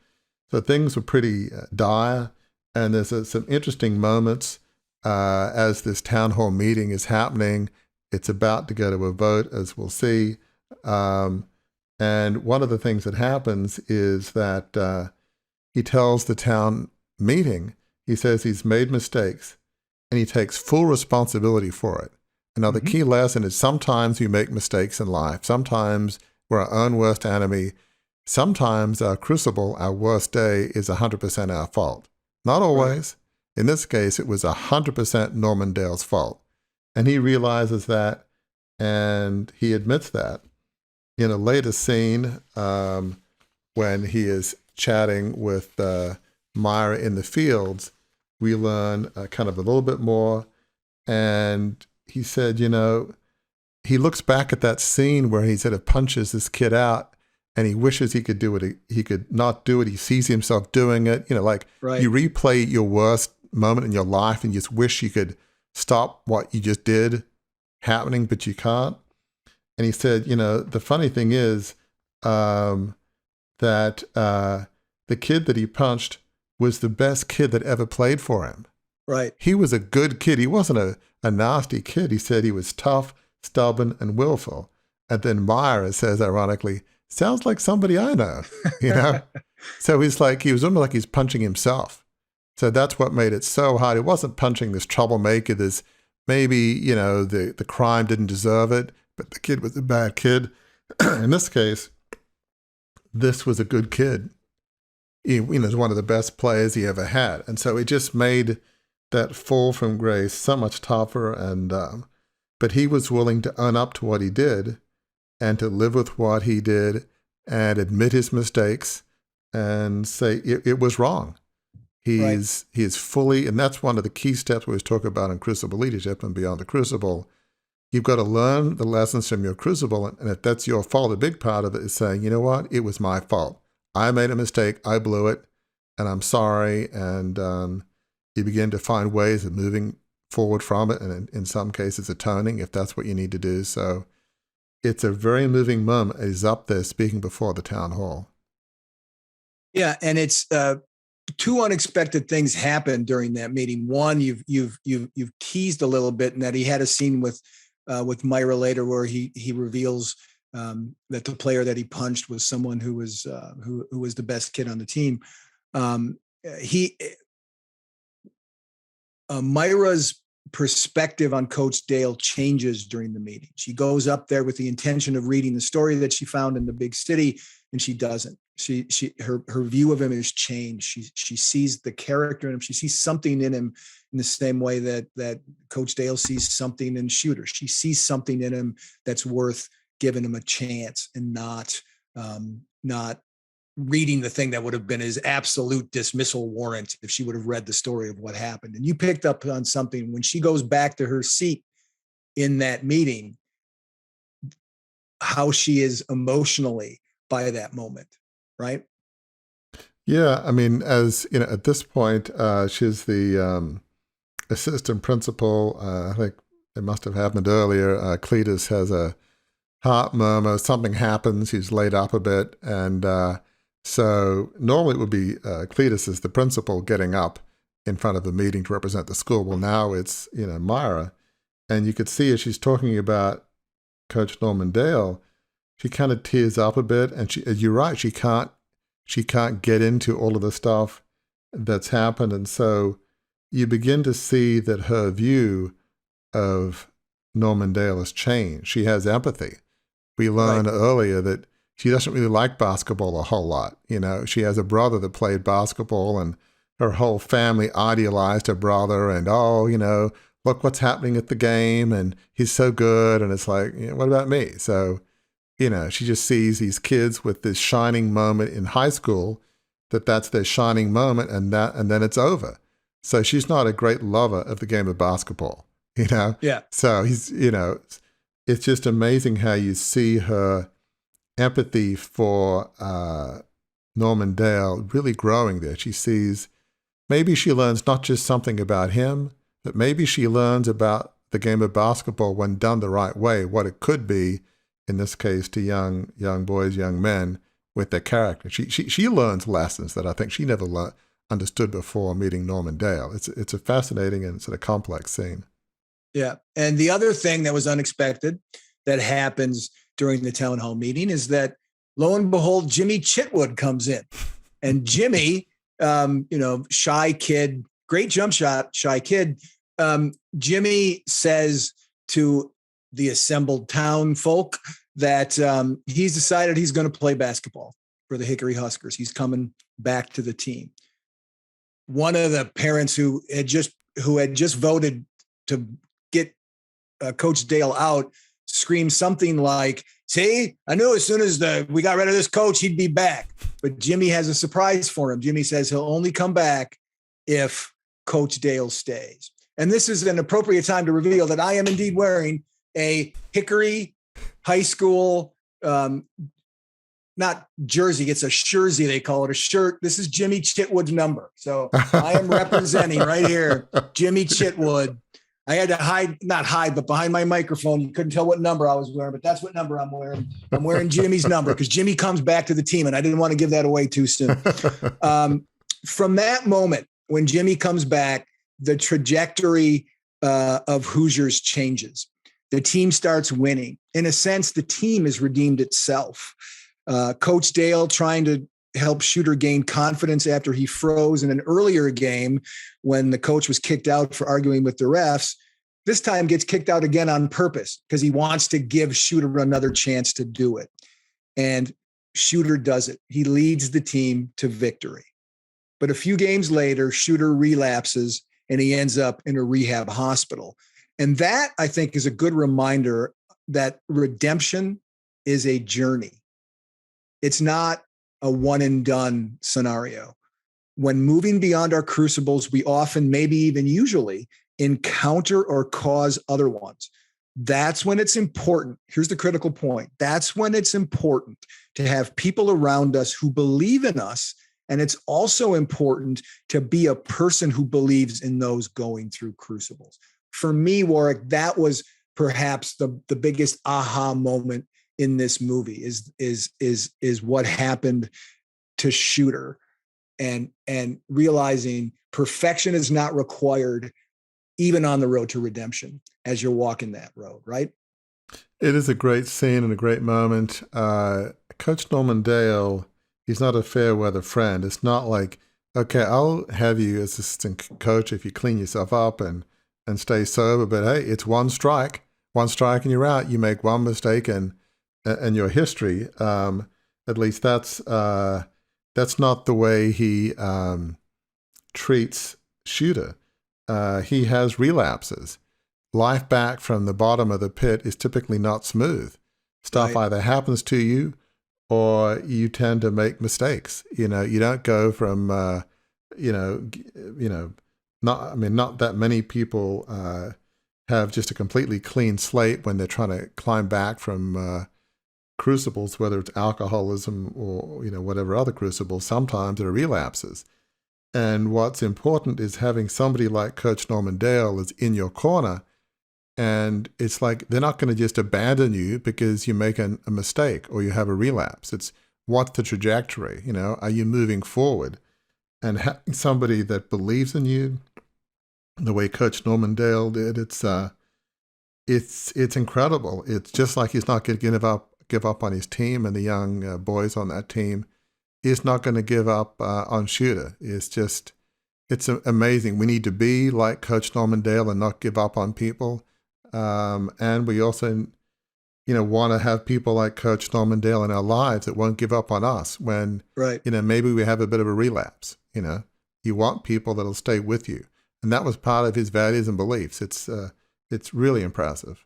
So things were pretty dire. And there's some interesting moments as this town hall meeting is happening. It's about to go to a vote, as we'll see. And one of the things that happens is that he tells the town meeting, he says he's made mistakes and he takes full responsibility for it. Now, the key lesson is sometimes we make mistakes in life. Sometimes we're our own worst enemy. Sometimes our crucible, our worst day, is 100% our fault. Not always. In this case, it was 100% Norman Dale's fault. And he realizes that, and he admits that. In a later scene, when he is chatting with Myra in the fields, we learn kind of a little bit more. And he said, he looks back at that scene where he sort of punches this kid out and he wishes he could do it. He could not do it. He sees himself doing it. You replay your worst moment in your life and you just wish you could stop what you just did happening, but you can't. And he said, the funny thing is that the kid that he punched was the best kid that ever played for him. Right. He was a good kid. He wasn't a nasty kid. He said he was tough, stubborn, and willful. And then Myra says, ironically, sounds like somebody I know, So he was almost like he's punching himself. So that's what made it so hard. It wasn't punching this troublemaker, this maybe, the crime didn't deserve it, but the kid was a bad kid. In this case, this was a good kid. He was one of the best players he ever had. And so it just made that fall from grace so much tougher. And but he was willing to own up to what he did and to live with what he did and admit his mistakes and say it was wrong. He is fully, and that's one of the key steps we always talk about in Crucible leadership and beyond the Crucible. You've got to learn the lessons from your Crucible, and if that's your fault, a big part of it is saying, you know what, it was my fault. I made a mistake, I blew it, and I'm sorry, and you begin to find ways of moving forward from it, and in some cases atoning if that's what you need to do. So it's a very moving moment. He's up there speaking before the town hall. Yeah, and it's two unexpected things happened during that meeting. One, you've teased a little bit in that he had a scene with Myra later where he reveals that the player that he punched was someone who was the best kid on the team. Myra's perspective on Coach Dale changes during the meeting. She goes up there with the intention of reading the story that she found in the big city, and she doesn't. Her view of him is changed. She sees the character in him. She sees something in him in the same way that Coach Dale sees something in Shooter. She sees something in him that's worth giving him a chance and not reading the thing that would have been his absolute dismissal warrant if she would have read the story of what happened. And you picked up on something when she goes back to her seat in that meeting, how she is emotionally by that moment, right? Yeah, I mean, as you know, at this point, she's the assistant principal. I think it must have happened earlier. Cletus has a heart murmur. Something happens. He's laid up a bit, and so normally it would be Cletus as the principal getting up in front of the meeting to represent the school. Well, now it's Myra, and you could see as she's talking about Coach Norman Dale, she kind of tears up a bit, and you're right, she can't get into all of the stuff that's happened. And so you begin to see that her view of Norman Dale has changed. She has empathy. We learned earlier that she doesn't really like basketball a whole lot. She has a brother that played basketball, and her whole family idealized her brother, and, look what's happening at the game, and he's so good. And it's like, what about me? So, she just sees these kids with this shining moment in high school, that's their shining moment, and then it's over. So she's not a great lover of the game of basketball, Yeah. So it's just amazing how you see her empathy for Norman Dale really growing there. She sees, maybe she learns not just something about him, but maybe she learns about the game of basketball when done the right way, what it could be, in this case, to young boys, young men with their character. She learns lessons that I think she never understood before meeting Norman Dale. It's a fascinating and sort of complex scene. Yeah. And the other thing that was unexpected that happens during the town hall meeting is that, lo and behold, Jimmy Chitwood comes in. And Jimmy, shy kid, great jump shot, shy kid. Jimmy says to the assembled town folk that he's decided he's going to play basketball for the Hickory Huskers. He's coming back to the team. One of the parents who had just voted to get Coach Dale out screamed something like, "See, I knew as soon as we got rid of this coach, he'd be back." But Jimmy has a surprise for him. Jimmy says he'll only come back if Coach Dale stays. And this is an appropriate time to reveal that I am indeed wearing a Hickory High School, not jersey, it's a jersey, they call it, a shirt. This is Jimmy Chitwood's number. So I am representing right here, Jimmy Chitwood. I had to not hide, but behind my microphone, you couldn't tell what number I was wearing, but that's what number I'm wearing. I'm wearing Jimmy's number because Jimmy comes back to the team, and I didn't want to give that away too soon. From that moment, when Jimmy comes back, the trajectory of Hoosiers changes. The team starts winning. In a sense, the team has redeemed itself. Coach Dale trying to help Shooter gain confidence after he froze in an earlier game when the coach was kicked out for arguing with the refs, this time gets kicked out again on purpose because he wants to give Shooter another chance to do it. And Shooter does it. He leads the team to victory. But a few games later, Shooter relapses and he ends up in a rehab hospital. And that, I think, is a good reminder that redemption is a journey. It's not a one and done scenario. When moving beyond our crucibles, we often, maybe even usually, encounter or cause other ones. That's when it's important. Here's the critical point. That's when it's important to have people around us who believe in us. And it's also important to be a person who believes in those going through crucibles. For me, Warwick, that was perhaps the biggest aha moment in this movie is what happened to Shooter and realizing perfection is not required even on the road to redemption as you're walking that road, right? It is a great scene and a great moment. Coach Norman Dale, he's not a fair weather friend. It's not like, okay, I'll have you as assistant coach if you clean yourself up and stay sober, but hey, it's one strike and you're out. You make one mistake and your history. At least that's not the way he treats Shooter. He has relapses. Life back from the bottom of the pit is typically not smooth. Stuff either happens to you or you tend to make mistakes. You don't go from, not that many people have just a completely clean slate when they're trying to climb back from crucibles, whether it's alcoholism or, whatever other crucibles, sometimes there are relapses. And what's important is having somebody like Coach Norman Dale is in your corner. And it's like they're not going to just abandon you because you make a mistake or you have a relapse. It's what's the trajectory? Are you moving forward? And having somebody that believes in you, the way Coach Norman Dale did, it's incredible. It's just like he's not going to give up on his team and the young boys on that team. He's not going to give up on Shooter. It's amazing. We need to be like Coach Norman Dale and not give up on people. And we also, want to have people like Coach Norman Dale in our lives that won't give up on us when, right. Maybe we have a bit of a relapse. You want people that'll stay with you. And that was part of his values and beliefs. It's really impressive.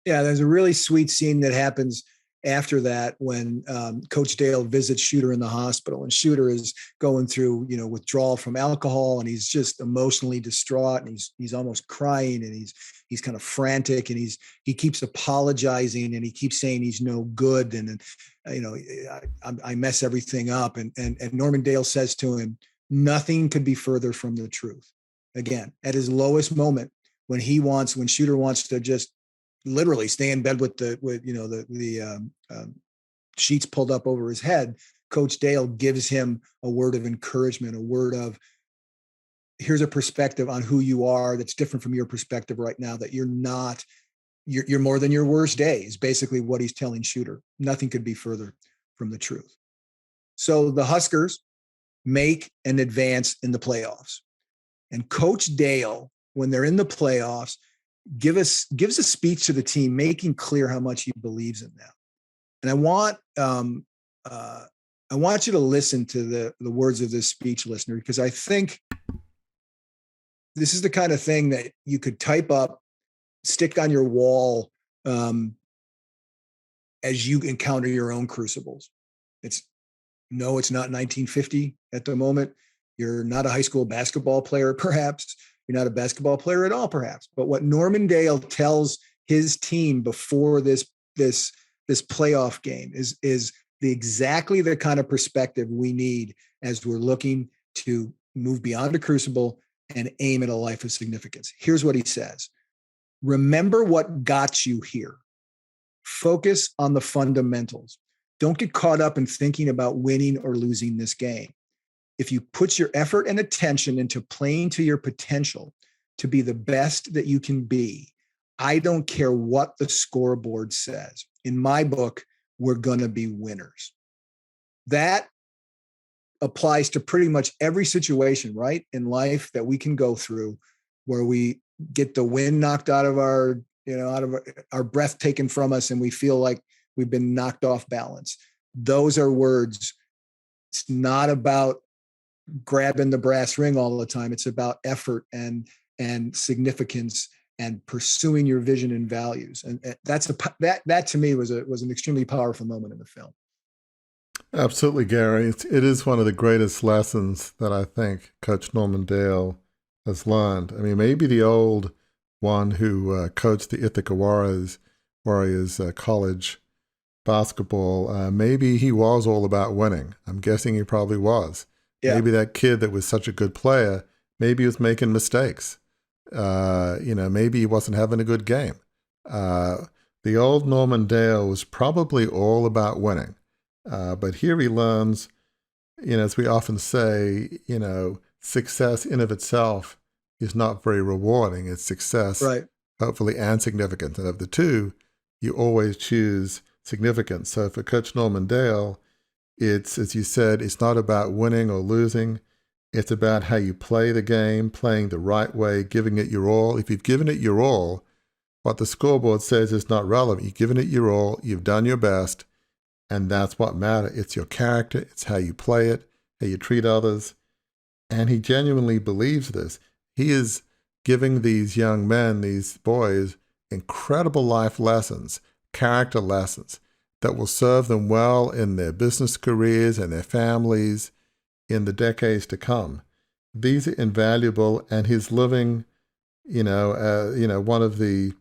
Yeah, there's a really sweet scene that happens after that when Coach Dale visits Shooter in the hospital, and Shooter is going through, withdrawal from alcohol, and he's just emotionally distraught, and he's almost crying, and he's kind of frantic, and he keeps apologizing, and he keeps saying he's no good, and I mess everything up, and Norman Dale says to him, nothing could be further from the truth. Again, at his lowest moment, when Shooter wants to just literally stay in bed with the sheets pulled up over his head, Coach Dale gives him a word of encouragement, a word of, here's a perspective on who you are that's different from your perspective right now, that you're more than your worst day, is basically what he's telling Shooter. Nothing could be further from the truth. So the Huskers make an advance in the playoffs. And Coach Dale, when they're in the playoffs, gives a speech to the team, making clear how much he believes in them. And I want you to listen to the words of this speech, listener, because I think this is the kind of thing that you could type up, stick on your wall as you encounter your own crucibles. It's not 1950 at the moment. You're not a high school basketball player, perhaps. You're not a basketball player at all, perhaps. But what Norman Dale tells his team before this playoff game is exactly the kind of perspective we need as we're looking to move beyond a crucible and aim at a life of significance. Here's what he says. Remember what got you here. Focus on the fundamentals. Don't get caught up in thinking about winning or losing this game. If you put your effort and attention into playing to your potential to be the best that you can be, I don't care what the scoreboard says. In my book, we're going to be winners. That applies to pretty much every situation, right, in life that we can go through, where we get the wind knocked out of our breath taken from us, and we feel like we've been knocked off balance. Those are words. It's not about grabbing the brass ring all the time. It's about effort and significance and pursuing your vision and values. And that to me was an extremely powerful moment in the film. Absolutely, Gary. It is one of the greatest lessons that I think Coach Norman Dale has learned. I mean, maybe the old one who coached the Ithaca Warriors college basketball, maybe he was all about winning. I'm guessing he probably was. Yeah. Maybe that kid that was such a good player, maybe he was making mistakes. Maybe he wasn't having a good game. The old Norman Dale was probably all about winning. But here he learns, as we often say, success in of itself is not very rewarding. It's success, right, hopefully, and significance. And of the two, you always choose significance. So for Coach Norman Dale, it's, as you said, it's not about winning or losing. It's about how you play the game, playing the right way, giving it your all. If you've given it your all, what the scoreboard says is not relevant. You've given it your all. You've done your best. And that's what matters. It's your character. It's how you play it, how you treat others. And he genuinely believes this. He is giving these young men, these boys, incredible life lessons, character lessons that will serve them well in their business careers and their families in the decades to come. These are invaluable, and he's living, one of the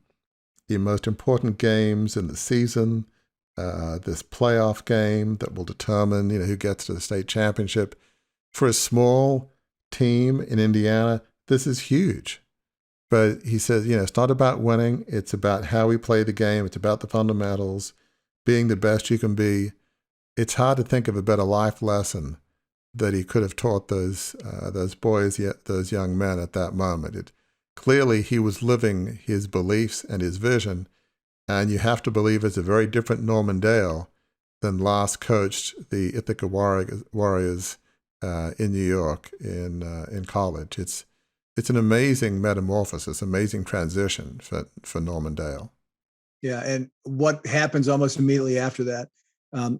most important games in the season. this playoff game that will determine, who gets to the state championship. For a small team in Indiana, this is huge. But he says, it's not about winning. It's about how we play the game. It's about the fundamentals, being the best you can be. It's hard to think of a better life lesson that he could have taught those boys, those young men at that moment. Clearly, he was living his beliefs and his vision, and you have to believe it's a very different Norman Dale than last coached the Ithaca Warriors in New York in college. It's an amazing metamorphosis, amazing transition for Norman Dale. Yeah, and what happens almost immediately after that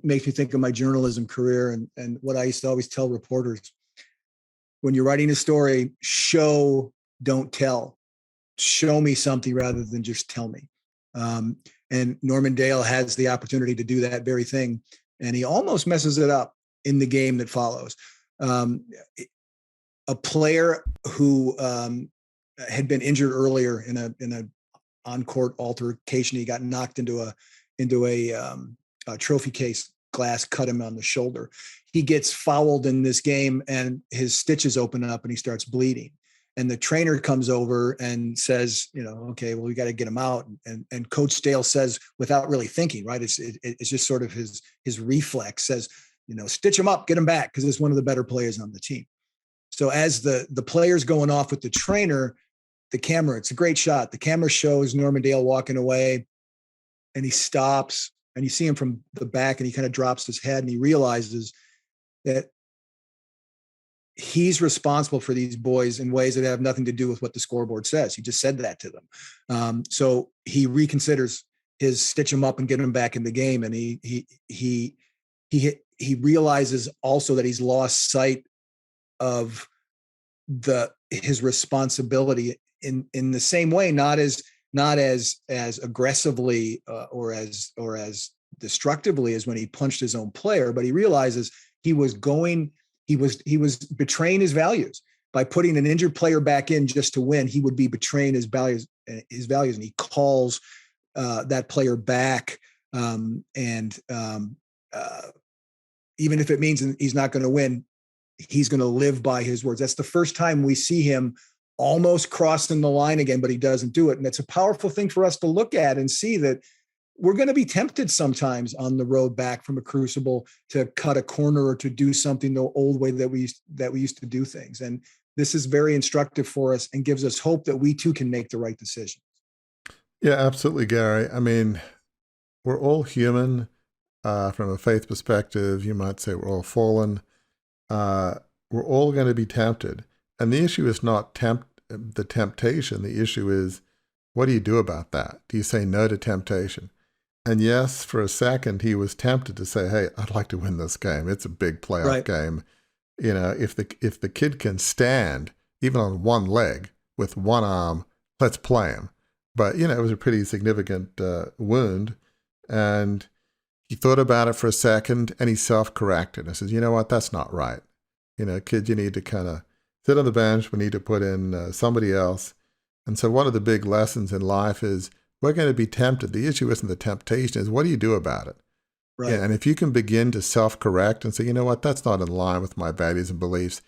makes me think of my journalism career and what I used to always tell reporters. When you're writing a story, show, don't tell. Show me something rather than just tell me. And Norman Dale has the opportunity to do that very thing, and he almost messes it up in the game that follows. A player who had been injured earlier in a on-court altercation, he got knocked into a trophy case. Glass cut him on the shoulder. He gets fouled in this game, and his stitches open up, and he starts bleeding. And the trainer comes over and says, okay, well, we got to get him out. And Coach Dale says, without really thinking, right? It's just sort of his reflex, says, stitch him up, get him back, because it's one of the better players on the team. So as the player's going off with the trainer, the camera, it's a great shot. The camera shows Norman Dale walking away, and he stops, and you see him from the back, and he kind of drops his head, and he realizes that he's responsible for these boys in ways that have nothing to do with what the scoreboard says. He just said that to them. So he reconsiders his stitch him up and get him back in the game. And he realizes also that he's lost sight of his responsibility in the same way, not as aggressively or as destructively as when he punched his own player, but he realizes he was betraying his values by putting an injured player back in just to win. He would be betraying his values, and he calls that player back. Even if it means he's not going to win, he's going to live by his words. That's the first time we see him almost crossing the line again, but he doesn't do it. And it's a powerful thing for us to look at and see that we're going to be tempted sometimes on the road back from a crucible to cut a corner or to do something the old way that we used to do things. And this is very instructive for us and gives us hope that we too can make the right decision. Yeah, absolutely, Gary. I mean, we're all human from a faith perspective. You might say we're all fallen. We're all going to be tempted. And the issue is not the temptation. The issue is, what do you do about that? Do you say no to temptation? And yes, for a second, he was tempted to say, hey, I'd like to win this game. It's a big playoff game. If the kid can stand, even on one leg, with one arm, let's play him. But, it was a pretty significant wound. And he thought about it for a second, and he self-corrected. I said, you know what, that's not right. Kid, you need to kind of sit on the bench. We need to put in somebody else. And so one of the big lessons in life is we're going to be tempted. The issue isn't the temptation, is what do you do about it? Right. And if you can begin to self-correct and say, you know what, that's not in line with my values and beliefs.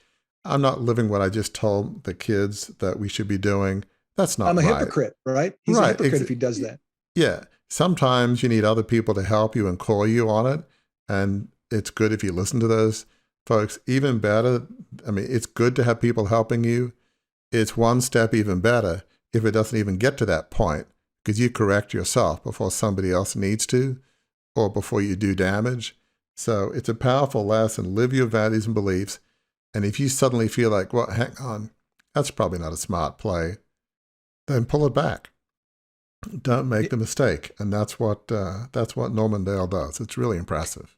I'm not living what I just told the kids that we should be doing. That's not right. I'm a hypocrite, right? He's a hypocrite if he does that. Yeah. Sometimes you need other people to help you and call you on it. And it's good if you listen to those folks. Even better, it's good to have people helping you. It's one step even better if it doesn't even get to that point, because you correct yourself before somebody else needs to, or before you do damage. So it's a powerful lesson. Live your values and beliefs. And if you suddenly feel like, well, hang on, that's probably not a smart play, then pull it back. Don't make the mistake. And that's what Norman Dale does. It's really impressive.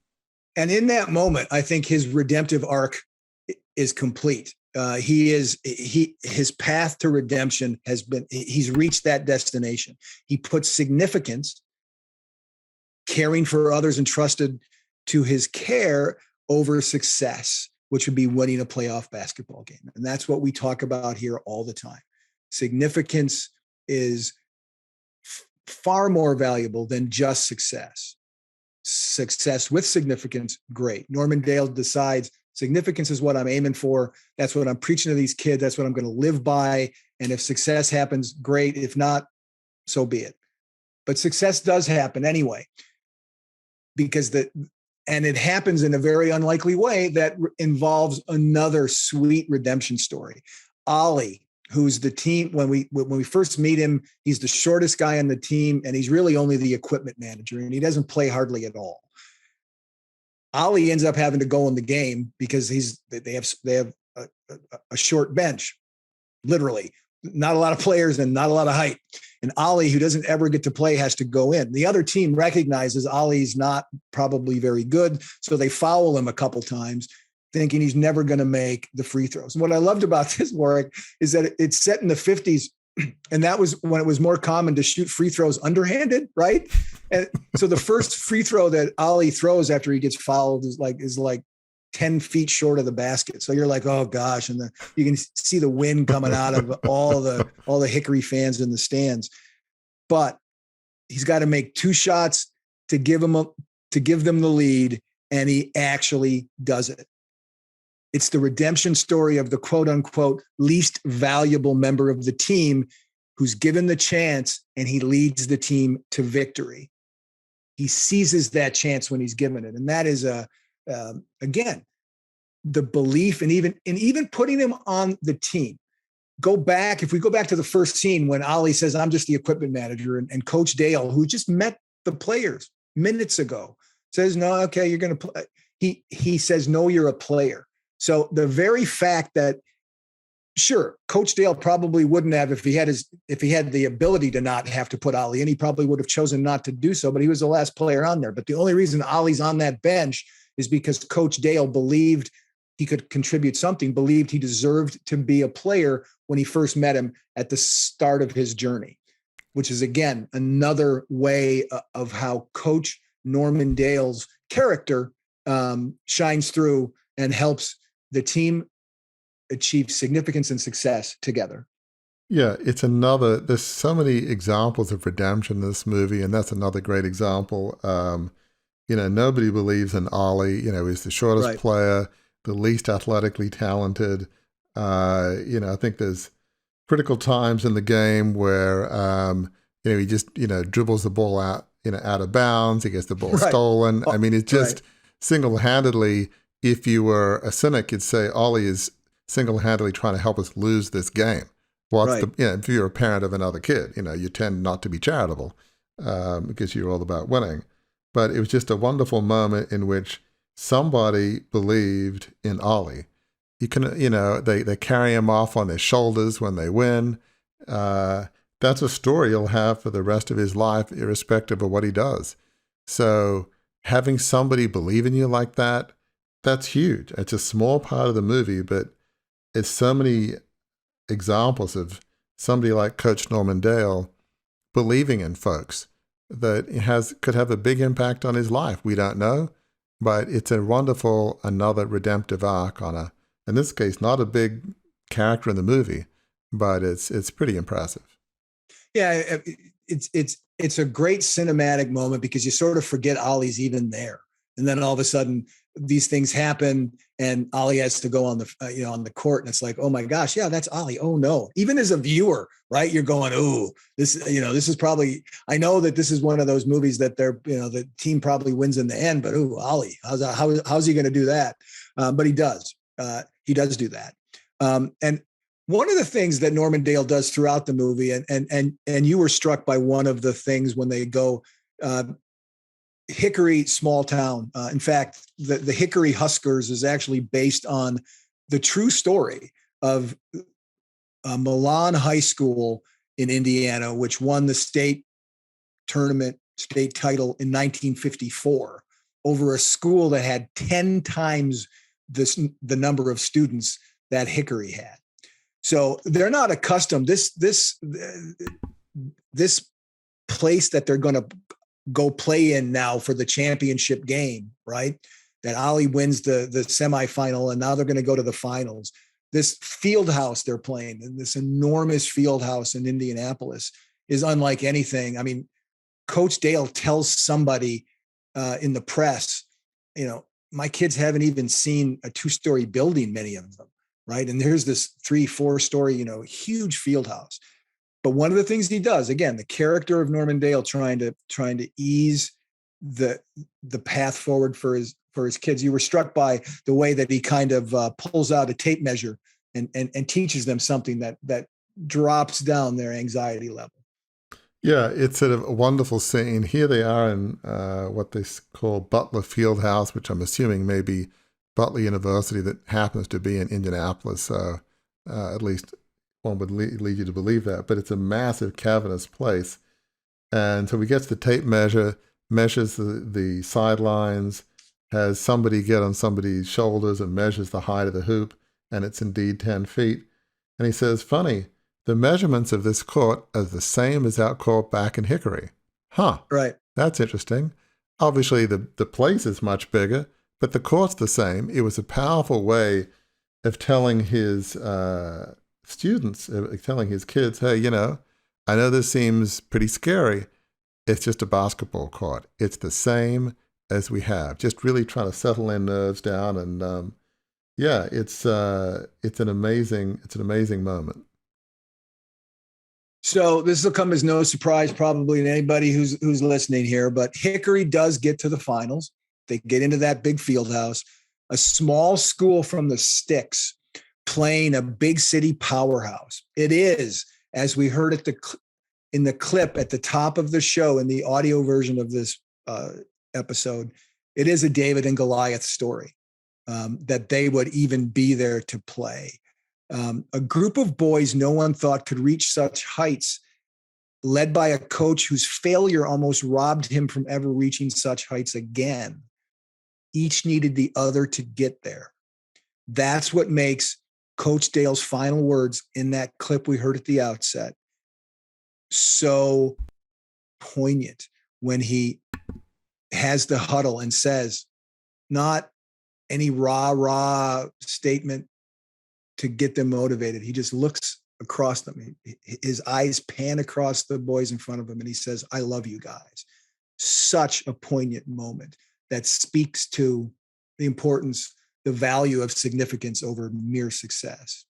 And in that moment, I think his redemptive arc is complete. His path to redemption he's reached that destination. He puts significance, caring for others entrusted to his care, over success, which would be winning a playoff basketball game. And that's what we talk about here all the time. Significance is far more valuable than just success. success with significance, great. Norman Dale decides significance is what I'm aiming for. That's what I'm preaching to these kids. That's what I'm going to live by. And if success happens, great. If not, so be it. But success does happen anyway, because and it happens in a very unlikely way that involves another sweet redemption story. Ollie, who's the team, when we first meet him, he's the shortest guy on the team, and he's really only the equipment manager, and he doesn't play hardly at all. Ollie ends up having to go in the game because they have a short bench, literally. Not a lot of players and not a lot of height. And Ollie, who doesn't ever get to play, has to go in. The other team recognizes Ollie's not probably very good, so they foul him a couple times, thinking he's never going to make the free throws. And what I loved about this, Warwick, is that it's set in the 50s, and that was when it was more common to shoot free throws underhanded, right? And so the first free throw that Ollie throws after he gets fouled is like 10 feet short of the basket. So you're like, oh gosh. And you can see the wind coming out of all the Hickory fans in the stands. But he's got to make 2 shots to give them the lead. And he actually does it. It's the redemption story of the quote unquote least valuable member of the team who's given the chance, and he leads the team to victory. He seizes that chance when he's given it. And that is again, the belief and even putting him on the team. If we go back to the first scene when Ollie says, I'm just the equipment manager, and Coach Dale, who just met the players minutes ago, says, no, okay, you're going to play. He says, no, you're a player. So the very fact that, sure, Coach Dale probably wouldn't have, if he had the ability to not have to put Ollie in, he probably would have chosen not to do so, but he was the last player on there. But the only reason Ollie's on that bench is because Coach Dale believed he could contribute something, believed he deserved to be a player when he first met him at the start of his journey, which is, again, another way of how Coach Norman Dale's character shines through and helps the team achieve significance and success together. Yeah, there's so many examples of redemption in this movie, and that's another great example. Nobody believes in Ollie. He's the shortest player, the least athletically talented. I think there's critical times in the game where, he just, dribbles the ball out of bounds. He gets the ball stolen. I mean, it's just single-handedly, if you were a cynic, you'd say Ollie is single-handedly trying to help us lose this game. Well, if you're a parent of another kid, you tend not to be charitable because you're all about winning. But it was just a wonderful moment in which somebody believed in Ollie. You can, they carry him off on their shoulders when they win. That's a story he'll have for the rest of his life, irrespective of what he does. So having somebody believe in you like that, that's huge. It's a small part of the movie, but it's so many examples of somebody like Coach Norman Dale believing in folks that could have a big impact on his life. We don't know, but it's a wonderful, another redemptive arc in this case, not a big character in the movie, but it's pretty impressive. Yeah, it's a great cinematic moment because you sort of forget Ollie's even there. And then all of a sudden these things happen and Ollie has to go on the court, and it's like, oh my gosh, yeah, that's Ollie. Oh no. Even as a viewer, right? You're going, oh, this is probably, I know that this is one of those movies that the team probably wins in the end, but Ollie, how's he going to do that? But he does. He does do that. And one of the things that Norman Dale does throughout the movie, and you were struck by one of the things when they go, Hickory, small town. In fact, the Hickory Huskers is actually based on the true story of Milan High School in Indiana, which won the state title in 1954 over a school that had 10 times the number of students that Hickory had. So they're not accustomed. This place that they're going to go play in now for the championship game, right? That Ollie wins the semifinal, and now they're going to go to the finals. This field house they're playing in, this enormous field house in Indianapolis, is unlike anything. I mean, Coach Dale tells somebody in the press, my kids haven't even seen a 2-story building, many of them, right? And there's this 3-4-story, huge field house. But one of the things he does, again, the character of Norman Dale trying to ease the path forward for his kids. You were struck by the way that he kind of pulls out a tape measure and teaches them something that drops down their anxiety level. Yeah, it's a wonderful scene. Here they are in what they call Butler Fieldhouse, which I'm assuming may be Butler University, that happens to be in Indianapolis. So at least one would lead you to believe that. But it's a massive, cavernous place. And so he gets the tape measure, measures the sidelines, has somebody get on somebody's shoulders and measures the height of the hoop, and it's indeed 10 feet. And he says, funny, the measurements of this court are the same as our court back in Hickory. Huh. Right. That's interesting. Obviously, the place is much bigger, but the court's the same. It was a powerful way of telling his students, telling his kids, hey, I know this seems pretty scary. It's just a basketball court. It's the same as we have. Just really trying to settle their nerves down. And it's an amazing moment. So this will come as no surprise probably to anybody who's listening here, but Hickory does get to the finals. They get into that big field house, a small school from the sticks playing a big city powerhouse. It is, as we heard in the clip at the top of the show, in the audio version of this episode, it is a David and Goliath story, that they would even be there to play. A group of boys no one thought could reach such heights, led by a coach whose failure almost robbed him from ever reaching such heights again. Each needed the other to get there. That's what makes Coach Dale's final words in that clip we heard at the outset so poignant, when he has the huddle and says, not any rah statement to get them motivated. He just looks across them. His eyes pan across the boys in front of him, and he says, I love you guys. Such a poignant moment that speaks to the importance, the value of significance over mere success.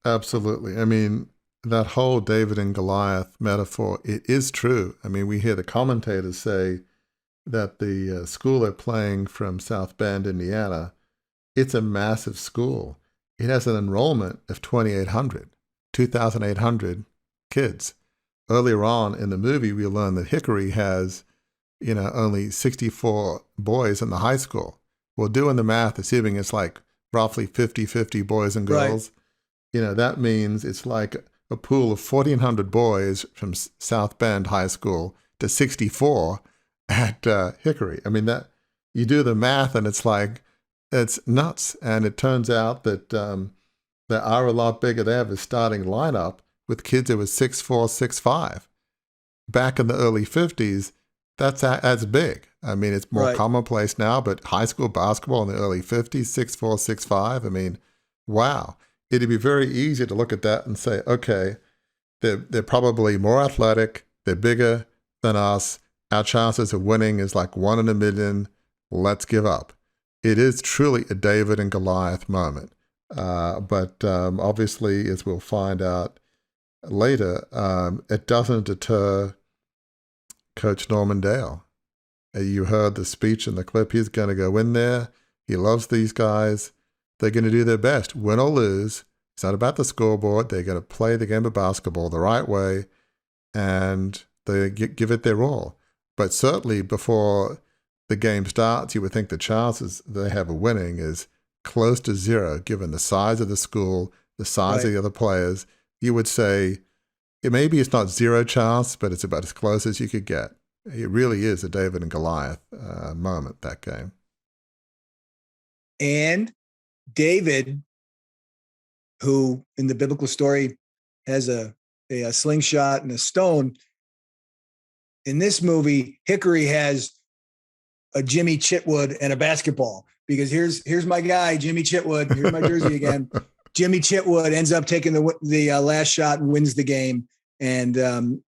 Absolutely. I mean, that whole David and Goliath metaphor, it is true. I mean, we hear the commentators say that the school they're playing from South Bend, Indiana, it's a massive school. It has an enrollment of 2,800 kids. Earlier on in the movie, we learn that Hickory has, only 64 boys in the high school. Well, doing the math, assuming it's like roughly 50-50 boys and girls, right, that means it's like a pool of 1,400 boys from South Bend High School to 64 at Hickory. I mean, that you do the math and it's nuts. And it turns out that there are a lot bigger. They have a starting lineup with kids that was 6'4", 6'5". Back in the early 50s, that's big. I mean, it's more commonplace now, but high school basketball in the early 50s, 6'4", 6'5". I mean, wow. It'd be very easy to look at that and say, okay, they're probably more athletic, they're bigger than us, our chances of winning is like 1 in a million, let's give up. It is truly a David and Goliath moment. But obviously, as we'll find out later, it doesn't deter Coach Norman Dale. You heard the speech in the clip. He's going to go in there. He loves these guys. They're going to do their best, win or lose. It's not about the scoreboard. They're going to play the game of basketball the right way, and they give it their all. But certainly before the game starts, you would think the chances they have of winning is close to zero, given the size of the school, the size of the other players. You would say maybe it's not zero chance, but it's about as close as you could get. It really is a David and Goliath moment, that game. And David, who in the biblical story has a slingshot and a stone, in this movie, Hickory has a Jimmy Chitwood and a basketball, because here's my guy, Jimmy Chitwood. Here's my jersey again. Jimmy Chitwood ends up taking the last shot and wins the game. And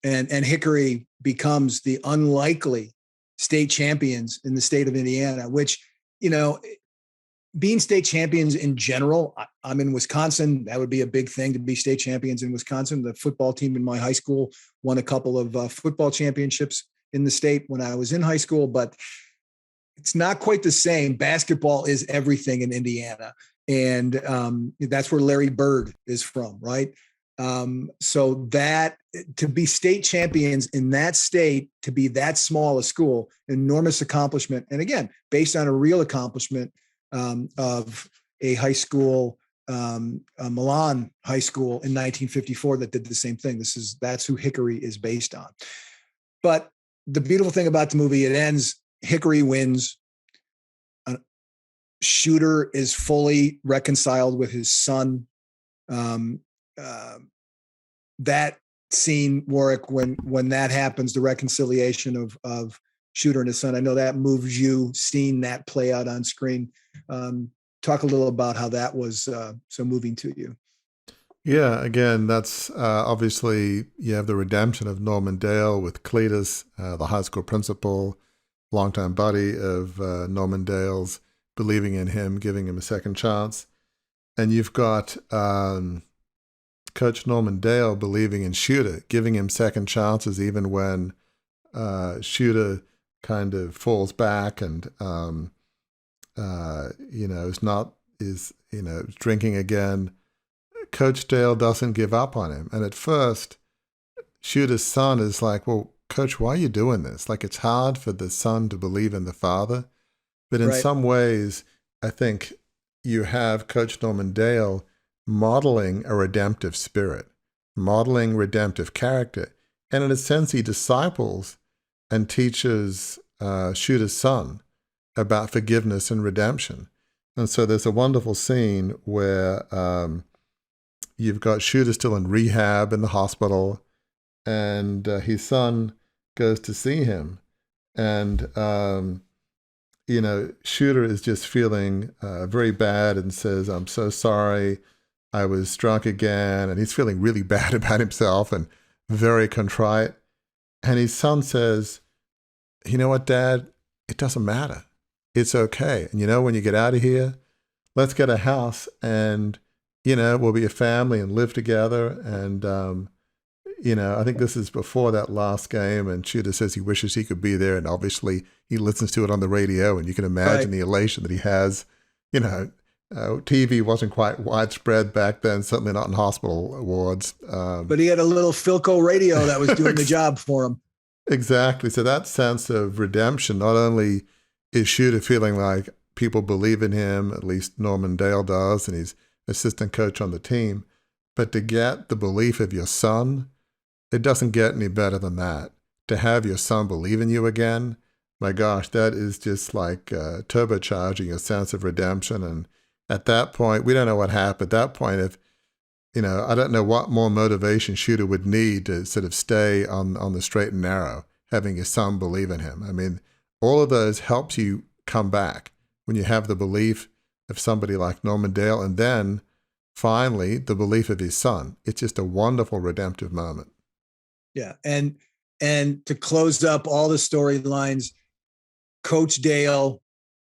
Hickory becomes the unlikely state champions in the state of Indiana, which, being state champions in general, I'm in Wisconsin. That would be a big thing to be state champions in Wisconsin. The football team in my high school won a couple of football championships in the state when I was in high school, but it's not quite the same. Basketball is everything in Indiana. And that's where Larry Bird is from, right? So that to be state champions in that state, to be that small a school, enormous accomplishment. And again, based on a real accomplishment of a high school, Milan High School in 1954 that did the same thing. That's who Hickory is based on. But the beautiful thing about the movie, it ends, Hickory wins. Shooter is fully reconciled with his son. That scene, Warwick, when that happens, the reconciliation of Shooter and his son, I know that moves you, seeing that play out on screen. Talk a little about how that was so moving to you. Yeah, again, that's obviously you have the redemption of Norman Dale with Cletus, the high school principal, longtime buddy of Norman Dale's, believing in him, giving him a second chance. And you've got Coach Norman Dale believing in Shooter, giving him second chances even when Shooter kind of falls back and is drinking again. Coach Dale doesn't give up on him. And at first, Shooter's son is like, well, Coach, why are you doing this? Like, it's hard for the son to believe in the father. But in some ways, I think you have Coach Norman Dale modeling a redemptive spirit, modeling redemptive character. And in a sense, he disciples and teaches Shooter's son about forgiveness and redemption. And so there's a wonderful scene where you've got Shooter still in rehab in the hospital, and his son goes to see him. And, Shooter is just feeling very bad and says, I'm so sorry, I was drunk again. And he's feeling really bad about himself and very contrite. And his son says, you know what, Dad? It doesn't matter. It's okay. And when you get out of here, let's get a house and, we'll be a family and live together. And, I think this is before that last game, and Shooter says he wishes he could be there. And obviously he listens to it on the radio, and you can imagine the elation that he has. TV wasn't quite widespread back then, certainly not in hospital wards. But he had a little Philco radio that was doing the job for him. Exactly. So that sense of redemption, not only is Shooter feeling like people believe in him, at least Norman Dale does, and he's assistant coach on the team, but to get the belief of your son, it doesn't get any better than that. To have your son believe in you again, my gosh, that is just like turbocharging a sense of redemption. And at that point, we don't know what happened. At that point, if I don't know what more motivation Shooter would need to sort of stay on the straight and narrow, having your son believe in him. I mean, all of those helps you come back when you have the belief of somebody like Norman Dale, and then finally the belief of his son. It's just a wonderful redemptive moment. Yeah. And to close up all the storylines, Coach Dale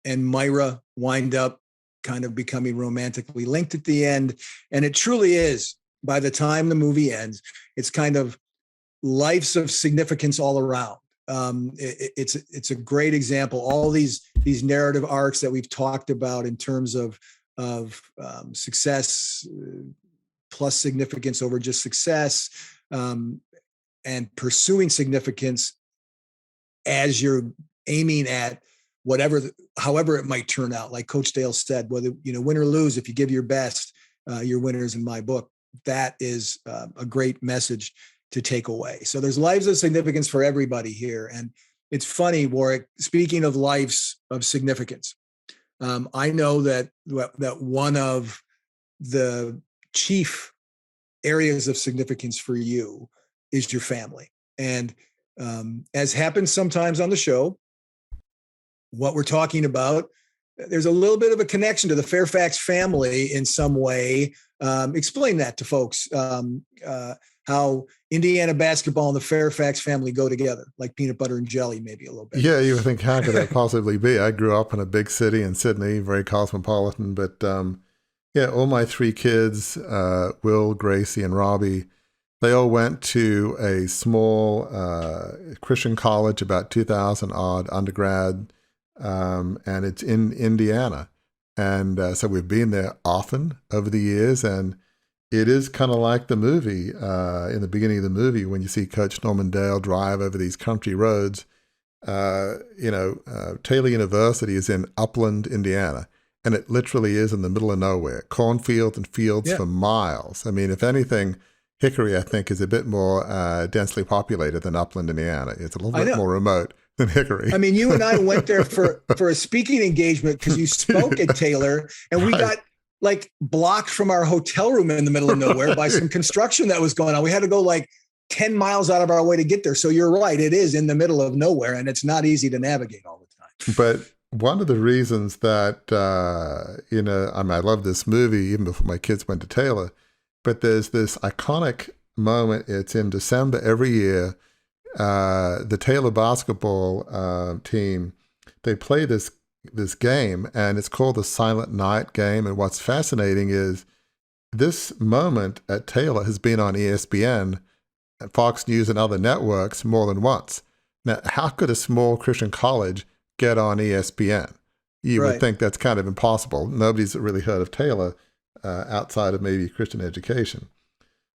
and Myra wind up kind of becoming romantically linked at the end. And it truly is, by the time the movie ends, it's kind of life's of significance all around. It's a great example. All these narrative arcs that we've talked about in terms of success plus significance over just success, and pursuing significance as you're aiming at however it might turn out. Like Coach Dale said, whether win or lose, if you give your best, you're winners in my book. That is a great message to take away. So there's lives of significance for everybody here. And it's funny, Warwick, speaking of lives of significance, I know that one of the chief areas of significance for you is your family. And as happens sometimes on the show, what we're talking about, there's a little bit of a connection to the Fairfax family in some way. Explain that to folks. how Indiana basketball and the Fairfax family go together, like peanut butter and jelly, maybe a little bit. Yeah, you would think, how could that possibly be? I grew up in a big city in Sydney, very cosmopolitan, but yeah, all my three kids, Will, Gracie, and Robbie, they all went to a small Christian college, about 2,000 odd undergrad, and it's in Indiana. And so we've been there often over the years, and it is kind of like the movie, in the beginning of the movie, when you see Coach Norman Dale drive over these country roads. Taylor University is in Upland, Indiana, and it literally is in the middle of nowhere, cornfields and fields for miles. I mean, if anything, Hickory, I think, is a bit more densely populated than Upland, Indiana. It's a little bit more remote than Hickory. I mean, you and I went there for a speaking engagement because you spoke at Taylor, and we got like blocked from our hotel room in the middle of nowhere by some construction that was going on. We had to go like 10 miles out of our way to get there. So you're right. It is in the middle of nowhere, and it's not easy to navigate all the time. But one of the reasons that, I love this movie even before my kids went to Taylor, but there's this iconic moment. It's in December every year. The Taylor basketball team, they play this game, and it's called the Silent Night game. And what's fascinating is this moment at Taylor has been on ESPN, Fox News, and other networks more than once. Now, how could a small Christian college get on ESPN? You would think that's kind of impossible. Nobody's really heard of Taylor outside of maybe Christian education.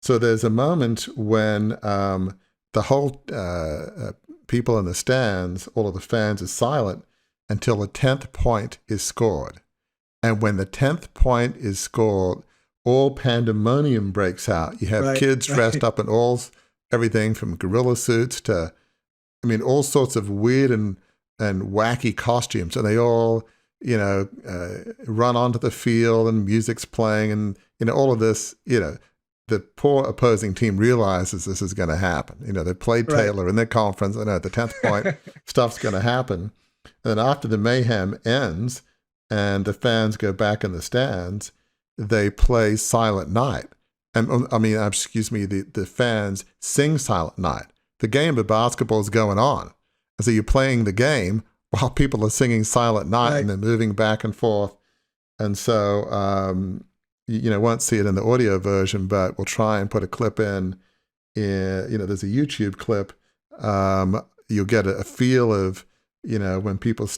So there's a moment when the whole people in the stands, all of the fans, is silent until the 10th point is scored. And when the 10th point is scored, all pandemonium breaks out. You have kids dressed up in everything from gorilla suits to, all sorts of weird and wacky costumes. And they all, run onto the field, and music's playing, and, all of this, the poor opposing team realizes this is going to happen. They played Taylor in their conference, and at the 10th point, stuff's going to happen. And then after the mayhem ends and the fans go back in the stands, they play Silent Night. And the fans sing Silent Night. The game of basketball is going on. And so you're playing the game while people are singing Silent Night, and they're moving back and forth. And so, won't see it in the audio version, but we'll try and put a clip in. There's a YouTube clip. You'll get a feel of, when people,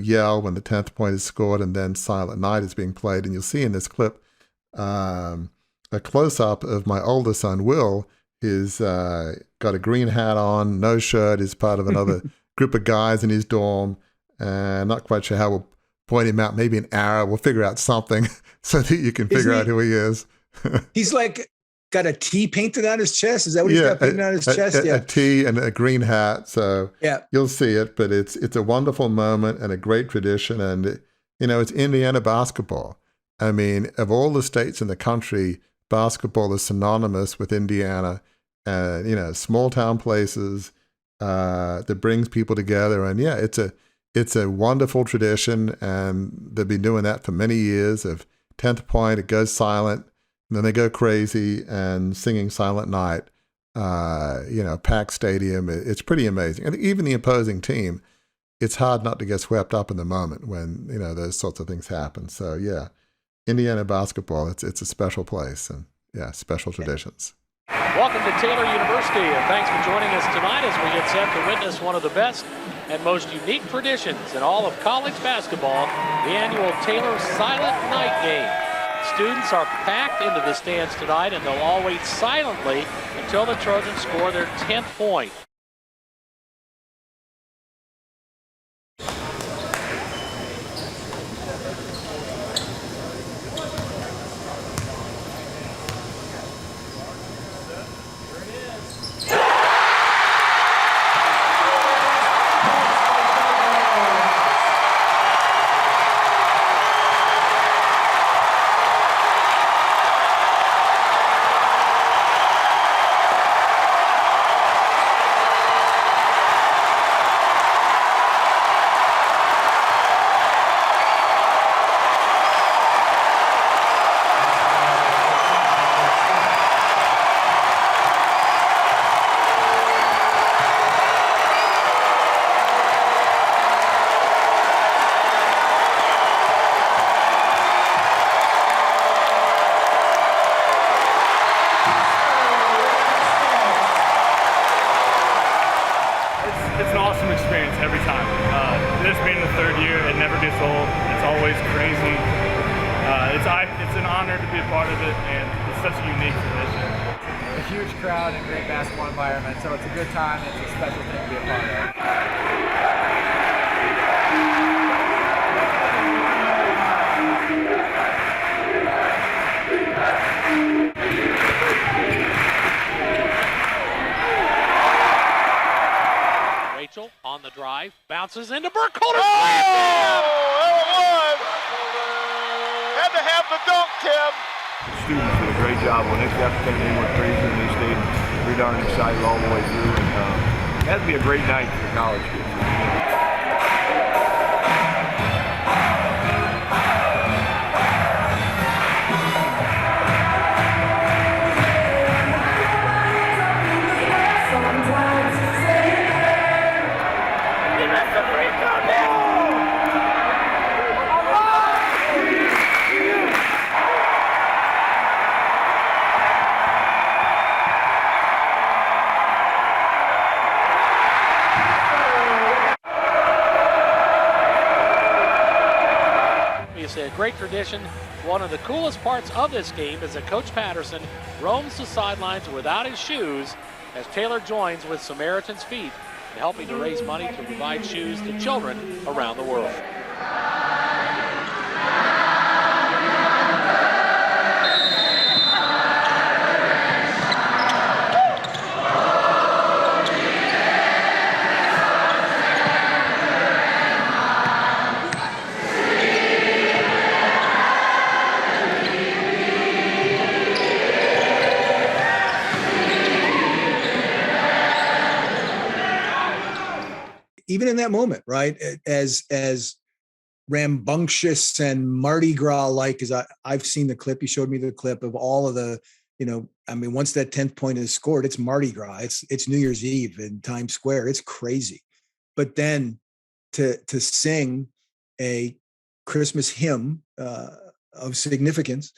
yell when the 10th point is scored, and then Silent Night is being played. And you'll see in this clip a close-up of my older son, Will. He's got a green hat on, no shirt. He's part of another group of guys in his dorm. Not quite sure how we'll point him out. Maybe an arrow. We'll figure out something so that you can figure out who he is. He's like got a T painted on his chest. Is that what he's got painted on his chest? A T and a green hat. So you'll see it. But it's a wonderful moment and a great tradition. And, it's Indiana basketball. Of all the states in the country, basketball is synonymous with Indiana. Small town places that brings people together. And it's a wonderful tradition, and they've been doing that for many years. Of 10th point, it goes silent, and then they go crazy and singing Silent Night. Packed stadium. It's pretty amazing. And even the opposing team, it's hard not to get swept up in the moment when those sorts of things happen. So Indiana basketball, it's a special place, and special traditions. Welcome to Taylor University, and thanks for joining us tonight as we get set to witness one of the best and most unique traditions in all of college basketball, the annual Taylor Silent Night game. Students are packed into the stands tonight, and they'll all wait silently until the Trojans score their 10th point. it's an awesome experience every time. This being the third year, it never gets old. It's always crazy. It's an honor to be a part of it, and it's such a unique tradition. A huge crowd and great basketball environment, so it's a good time. It's a special thing to be a part of. Rachel on the drive, bounces into Burkholder. Had to have the dunk, Tim. The students did a great job on this. After they went crazy and they stayed pretty darn excited all the way through. And it had to be a great night for the college kids. A great tradition. One of the coolest parts of this game is that Coach Patterson roams the sidelines without his shoes as Taylor joins with Samaritan's Feet in helping to raise money to provide shoes to children around the world. Even in that moment, right, as rambunctious and Mardi Gras like as I've seen the clip, you showed me the clip of all of the, once that 10th point is scored, it's Mardi Gras, it's New Year's Eve in Times Square, it's crazy. But then to sing a Christmas hymn of significance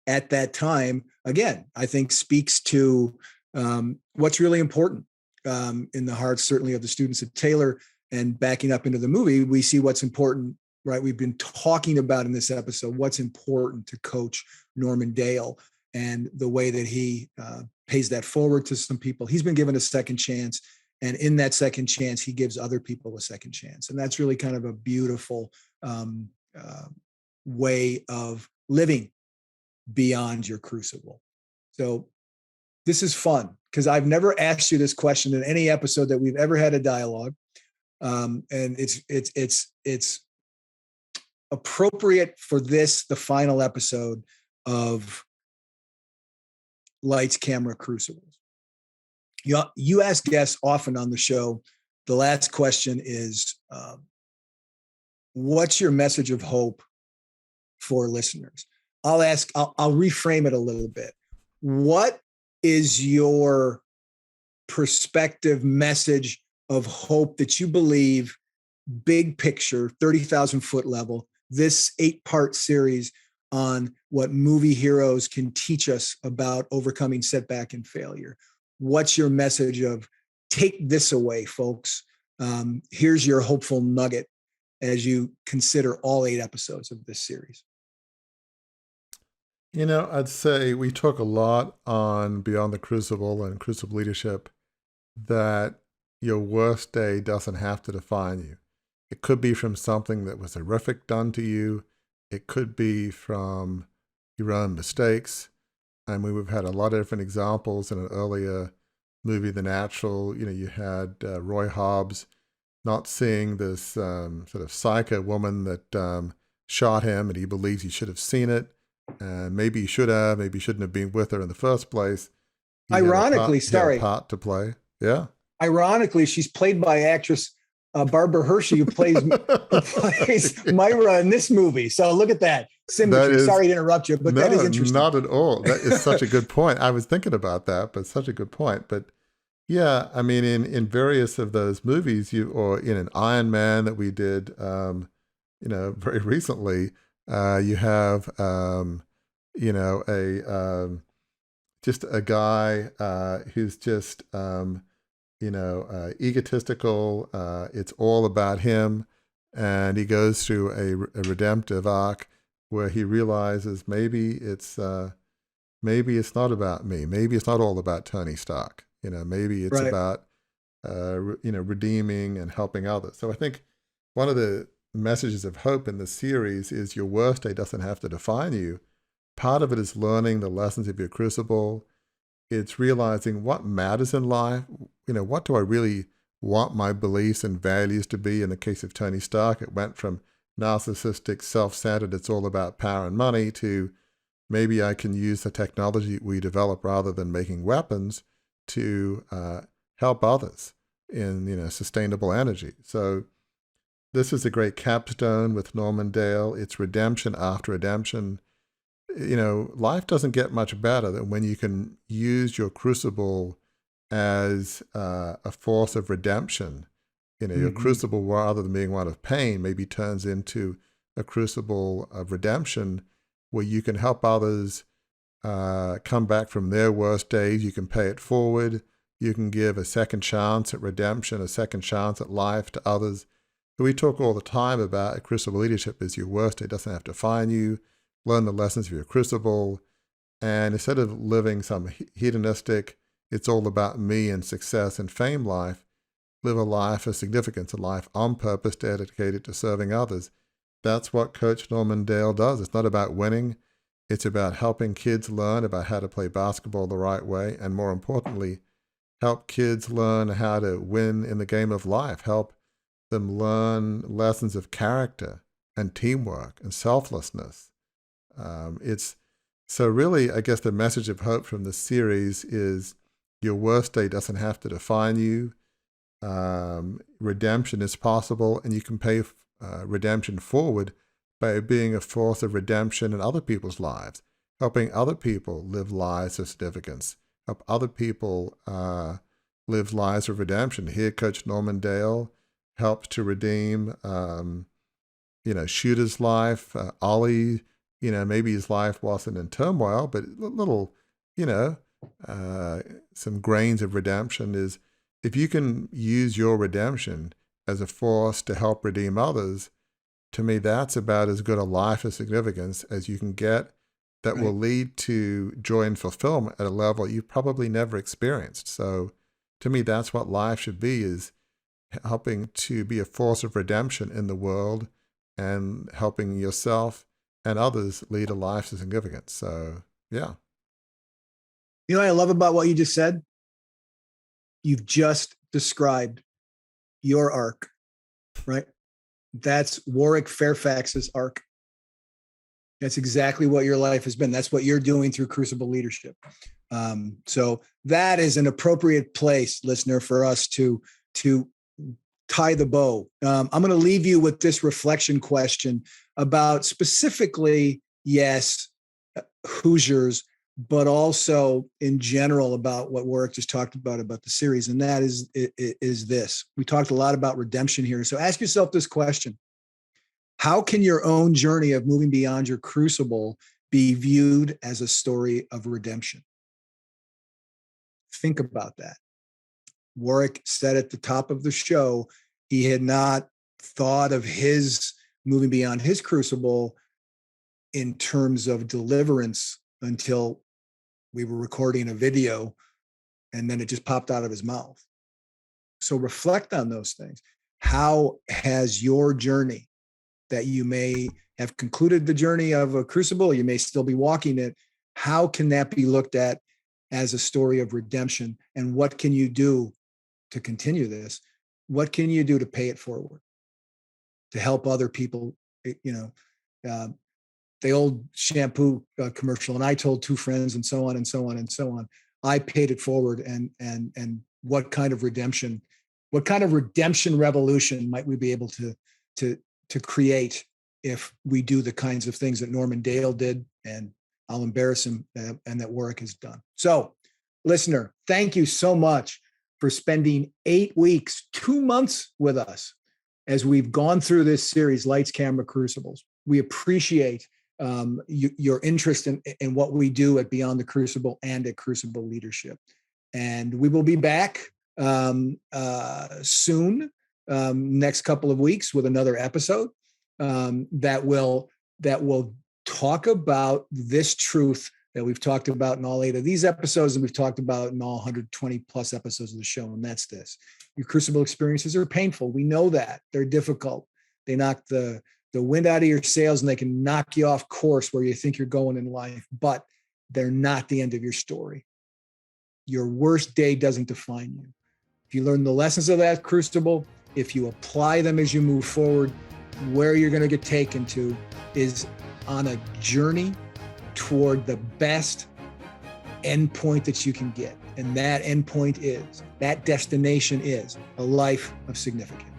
at that time, again, I think speaks to what's really important in the hearts, certainly of the students at Taylor. And backing up into the movie, we see what's important, right? We've been talking about in this episode what's important to Coach Norman Dale and the way that he pays that forward to some people. He's been given a second chance, and in that second chance, he gives other people a second chance. And that's really kind of a beautiful way of living beyond your crucible. So this is fun because I've never asked you this question in any episode that we've ever had a dialogue. And it's appropriate for this, the final episode of Lights, Camera, Crucibles. You ask guests often on the show, the last question is, what's your message of hope for listeners? I'll reframe it a little bit. What is your perspective message of hope that you believe, big picture, 30,000 foot level, this 8-part series on what movie heroes can teach us about overcoming setback and failure? What's your message of take this away, folks? Here's your hopeful nugget as you consider all 8 episodes of this series. I'd say we talk a lot on Beyond the Crucible and Crucible Leadership that your worst day doesn't have to define you. It could be from something that was horrific done to you. It could be from your own mistakes. And we've had a lot of different examples in an earlier movie, The Natural. You had Roy Hobbs not seeing this sort of psycho woman that shot him, and he believes he should have seen it. And maybe he should have, maybe he shouldn't have been with her in the first place. Ironically, he had a part to play. Yeah. Ironically, she's played by actress Barbara Hershey, who plays Myra in this movie. So look at that symmetry. Sorry to interrupt you, but that is interesting. Not at all. That is such a good point. I was thinking about that, but such a good point. But yeah, in various of those movies, or in an Iron Man that we did, very recently, you have, just a guy who's just egotistical. It's all about him. And he goes through a redemptive arc where he realizes maybe it's not about me. Maybe it's not all about Tony Stark. Maybe it's about redeeming and helping others. So I think one of the messages of hope in the series is your worst day doesn't have to define you. Part of it is learning the lessons of your crucible. It's realizing what matters in life. What do I really want my beliefs and values to be? In the case of Tony Stark, it went from narcissistic, self-centered, it's all about power and money, to maybe I can use the technology we develop rather than making weapons to help others in sustainable energy. So this is a great capstone with Norman Dale. It's redemption after redemption. Life doesn't get much better than when you can use your crucible as a force of redemption. Your crucible, rather than being one of pain, maybe turns into a crucible of redemption where you can help others come back from their worst days. You can pay it forward. You can give a second chance at redemption, a second chance at life to others. We talk all the time about crucible leadership is your worst day doesn't have to define you. Learn the lessons of your crucible. And instead of living some hedonistic, it's all about me and success and fame life, live a life of significance, a life on purpose dedicated to serving others. That's what Coach Norman Dale does. It's not about winning. It's about helping kids learn about how to play basketball the right way, and more importantly, help kids learn how to win in the game of life, help them learn lessons of character and teamwork and selflessness. So really, I guess the message of hope from this series is your worst day doesn't have to define you. Redemption is possible, and you can pay redemption forward by being a force of redemption in other people's lives, helping other people live lives of significance, help other people live lives of redemption. Here, Coach Norman Dale helped to redeem, Shooter's life. Ollie, maybe his life wasn't in turmoil, but little, some grains of redemption is, if you can use your redemption as a force to help redeem others, to me, that's about as good a life of significance as you can get that will lead to joy and fulfillment at a level you've probably never experienced. So to me, that's what life should be, is helping to be a force of redemption in the world and helping yourself and others lead a life of significance. So, yeah. What I love about what you just said? You've just described your arc, right? That's Warwick Fairfax's arc. That's exactly what your life has been. That's what you're doing through Crucible Leadership. So that is an appropriate place, listener, for us to tie the bow. I'm going to leave you with this reflection question about specifically, yes, Hoosiers, but also in general about what Warwick just talked about the series. And that is this. We talked a lot about redemption here. So ask yourself this question. How can your own journey of moving beyond your crucible be viewed as a story of redemption? Think about that. Warwick said at the top of the show, he had not thought of his moving beyond his crucible in terms of deliverance until we were recording a video, and then it just popped out of his mouth. So reflect on those things. How has your journey, that you may have concluded the journey of a crucible, you may still be walking it, how can that be looked at as a story of redemption? And what can you do to continue this? What can you do to pay it forward, to help other people? The old shampoo commercial, and I told two friends, and so on and so on and so on. I paid it forward, and what kind of redemption revolution might we be able to create if we do the kinds of things that Norman Dale did, and I'll embarrass him, and that Warwick has done. So, listener, thank you so much for spending 8 weeks, 2 months with us as we've gone through this series, Lights, Camera, Crucibles. We appreciate your interest in what we do at Beyond the Crucible and at Crucible Leadership. And we will be back soon, next couple of weeks, with another episode that will talk about this truth that we've talked about in all 8 of these episodes, and we've talked about in all 120 plus episodes of the show. And that's this: your crucible experiences are painful. We know that. They're difficult. They knock the wind out of your sails, and they can knock you off course where you think you're going in life, but they're not the end of your story. Your worst day doesn't define you. If you learn the lessons of that crucible, if you apply them as you move forward, where you're going to get taken to is on a journey toward the best endpoint that you can get. And that endpoint is, that destination is a life of significance.